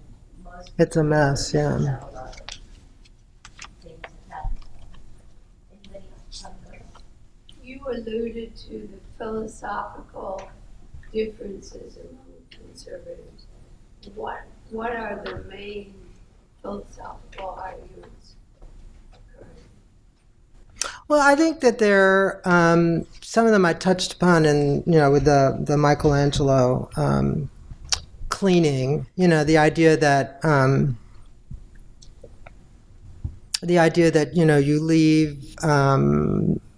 most. It's a mess. Yeah. Things have happened. Anybody else? You alluded to the philosophical differences among conservators. what are the main philosophical arguments? Well, I think that there, some of them I touched upon in, with the Michelangelo cleaning, the idea that, you leave,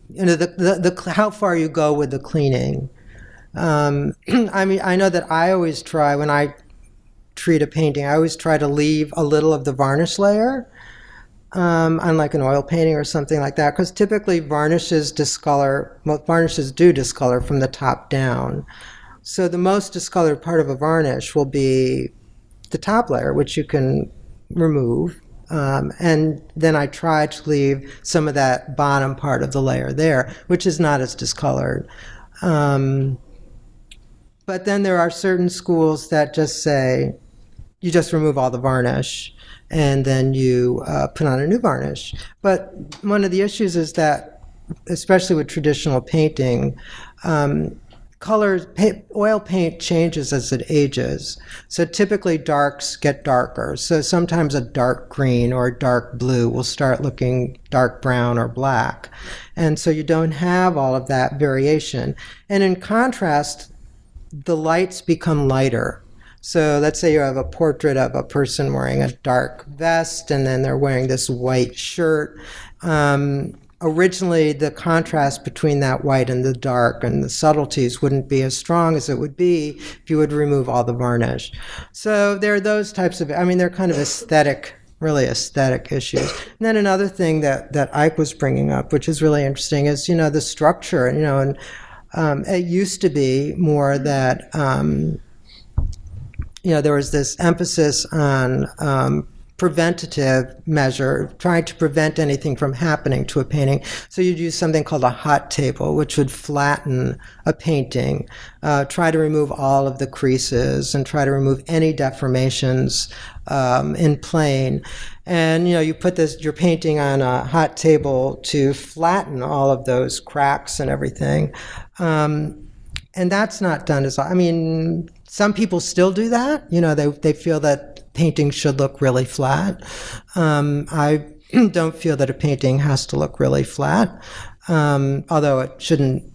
the how far you go with the cleaning. I mean, I know that I always try, when I treat a painting, I always try to leave a little of the varnish layer, unlike an oil painting or something like that, because typically varnishes discolor, varnishes do discolor from the top down. So the most discolored part of a varnish will be the top layer, which you can remove. And then I try to leave some of that bottom part of the layer there, which is not as discolored. But then there are certain schools that just say, you just remove all the varnish and then you put on a new varnish. But one of the issues is that, especially with traditional painting, oil paint changes as it ages. So typically darks get darker. So sometimes a dark green or a dark blue will start looking dark brown or black. And so you don't have all of that variation. And in contrast, the lights become lighter. So let's say you have a portrait of a person wearing a dark vest and then they're wearing this white shirt. Originally, the contrast between that white and the dark and the subtleties wouldn't be as strong as it would be if you would remove all the varnish. So there are those types of, they're kind of really aesthetic issues. And then another thing that Ike was bringing up, which is really interesting, is, the structure, and it used to be more that, there was this emphasis on preventative measure, trying to prevent anything from happening to a painting. So you'd use something called a hot table, which would flatten a painting, try to remove all of the creases and try to remove any deformations in plane. And, you put your painting on a hot table to flatten all of those cracks and everything. And that's not done as, some people still do that. They feel that painting should look really flat. I don't feel that a painting has to look really flat, although it shouldn't,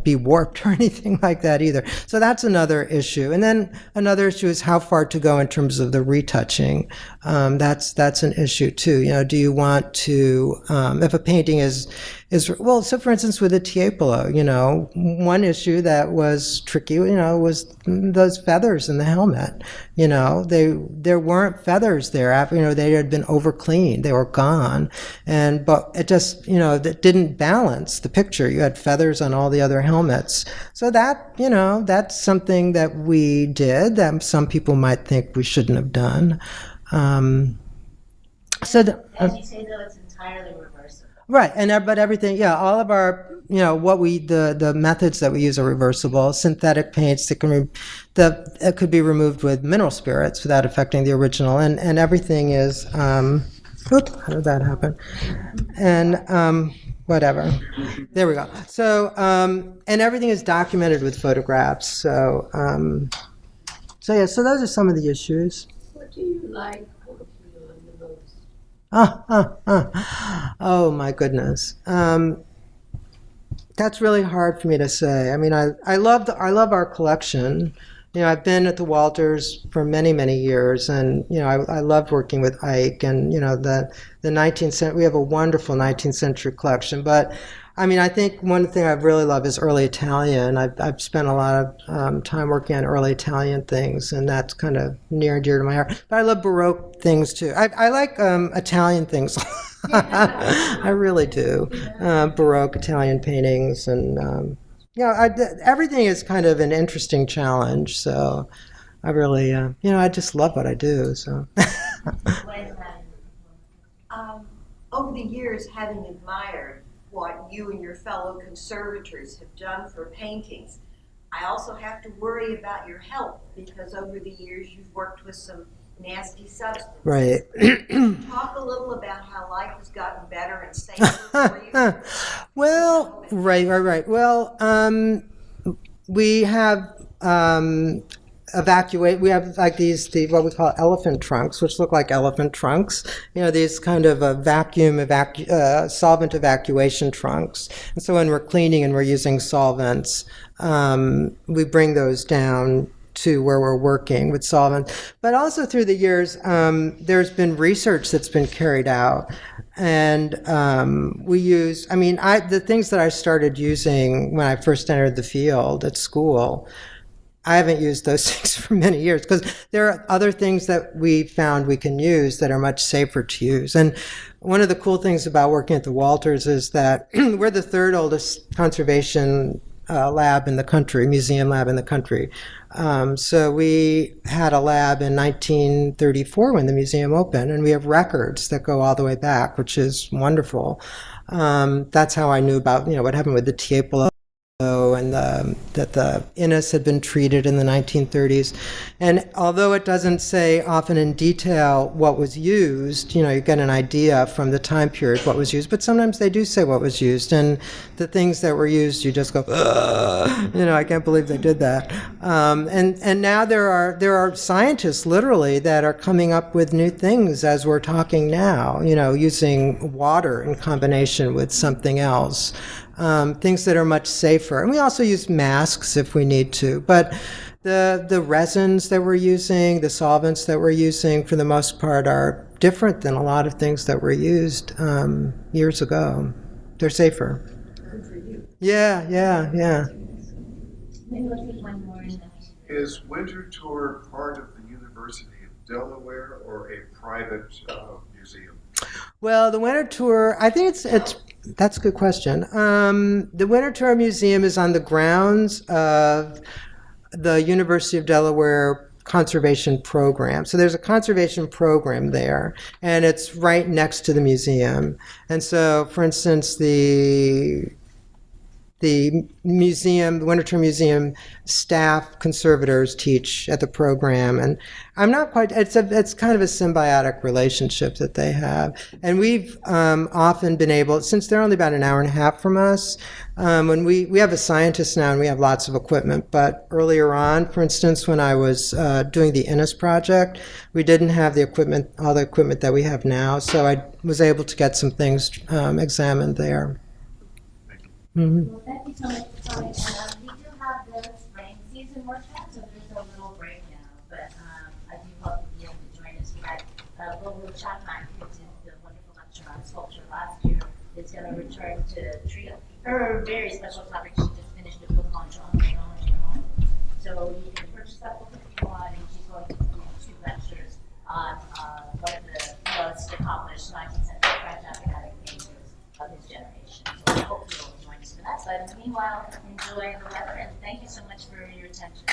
be warped or anything like that either. So that's another issue. And then another issue is how far to go in terms of the retouching. That's an issue too. Do you want to, if a painting is well, so for instance with the Tiepolo, one issue that was tricky, was those feathers in the helmet. There weren't feathers there after, they had been over cleaned, they were gone. But it just, that didn't balance the picture. You had feathers on all the other helmets. So that, that's something that we did that some people might think we shouldn't have done. As you say, though, it's entirely reversible. Right, but everything, all of our, the methods that we use are reversible. Synthetic paints that it could be removed with mineral spirits without affecting the original, and everything is, how did that happen? And whatever, there we go. So, and everything is documented with photographs. So those are some of the issues. What do you like working on the most? Oh my goodness. That's really hard for me to say. I love our collection. I've been at the Walters for many, many years, and I loved working with Ike, and the 19th century. We have a wonderful 19th century collection, but I think one thing I really love is early Italian. I've spent a lot of time working on early Italian things, and that's kind of near and dear to my heart. But I love Baroque things too. I like Italian things. I really do. Baroque Italian paintings, and everything is kind of an interesting challenge. So I really, I just love what I do. So. Over the years, having admired what you and your fellow conservators have done for paintings, I also have to worry about your health because over the years you've worked with some nasty substances. Right. Talk a little about how life has gotten better and safer for you. Well, right. Well, we have evacuate. We have like what we call elephant trunks, which look like elephant trunks. These kind of solvent evacuation trunks. And so when we're cleaning and we're using solvents, we bring those down to where we're working with solvent. But also through the years, there's been research that's been carried out. And we use, the things that I started using when I first entered the field at school, I haven't used those things for many years because there are other things that we found we can use that are much safer to use. And one of the cool things about working at the Walters is that we're the third oldest conservation lab in the country, museum lab in the country. So we had a lab in 1934 when the museum opened, and we have records that go all the way back, which is wonderful. That's how I knew about what happened with the Tiepolo, and that the Inness had been treated in the 1930s. And although it doesn't say often in detail what was used, you get an idea from the time period what was used, but sometimes they do say what was used. And the things that were used, you just go, I can't believe they did that. And now there are scientists literally that are coming up with new things as we're talking now, using water in combination with something else. Things that are much safer. And we also use masks if we need to. But the resins that we're using, the solvents that we're using, for the most part, are different than a lot of things that were used years ago. They're safer. Good for you. Yeah. Maybe we'll take one more and then we should. Is Winter Tour part of the University of Delaware or a private museum? Well, the Winter Tour, I think that's a good question. The Winter Tour Museum is on the grounds of the University of Delaware Conservation Program. So there's a conservation program there, and it's right next to the museum. And so, for instance, the museum, the Winter Tour Museum staff conservators teach at the program, and I'm not quite. It's kind of a symbiotic relationship that they have, and we've often been able, since they're only about an hour and a half from us. When we have a scientist now, and we have lots of equipment, but earlier on, for instance, when I was doing the Inness project, we didn't have all the equipment that we have now, so I was able to get some things examined there. Mm-hmm. Well, thank you so much for coming. And we do have the spring season workshop, so there's a little break now. But I do hope you'll be able to join us. We had Global Chapman, who did the wonderful lecture on sculpture last year. It's going to return to treat her very special topic. She just finished a book on transformational. So you can purchase that book if you want, and she's going to do 2 lectures on one of the most accomplished 19th century French academic painters of his generation. So I hope you'll join us for that. But meanwhile, enjoy the weather, and thank you so much for your attention.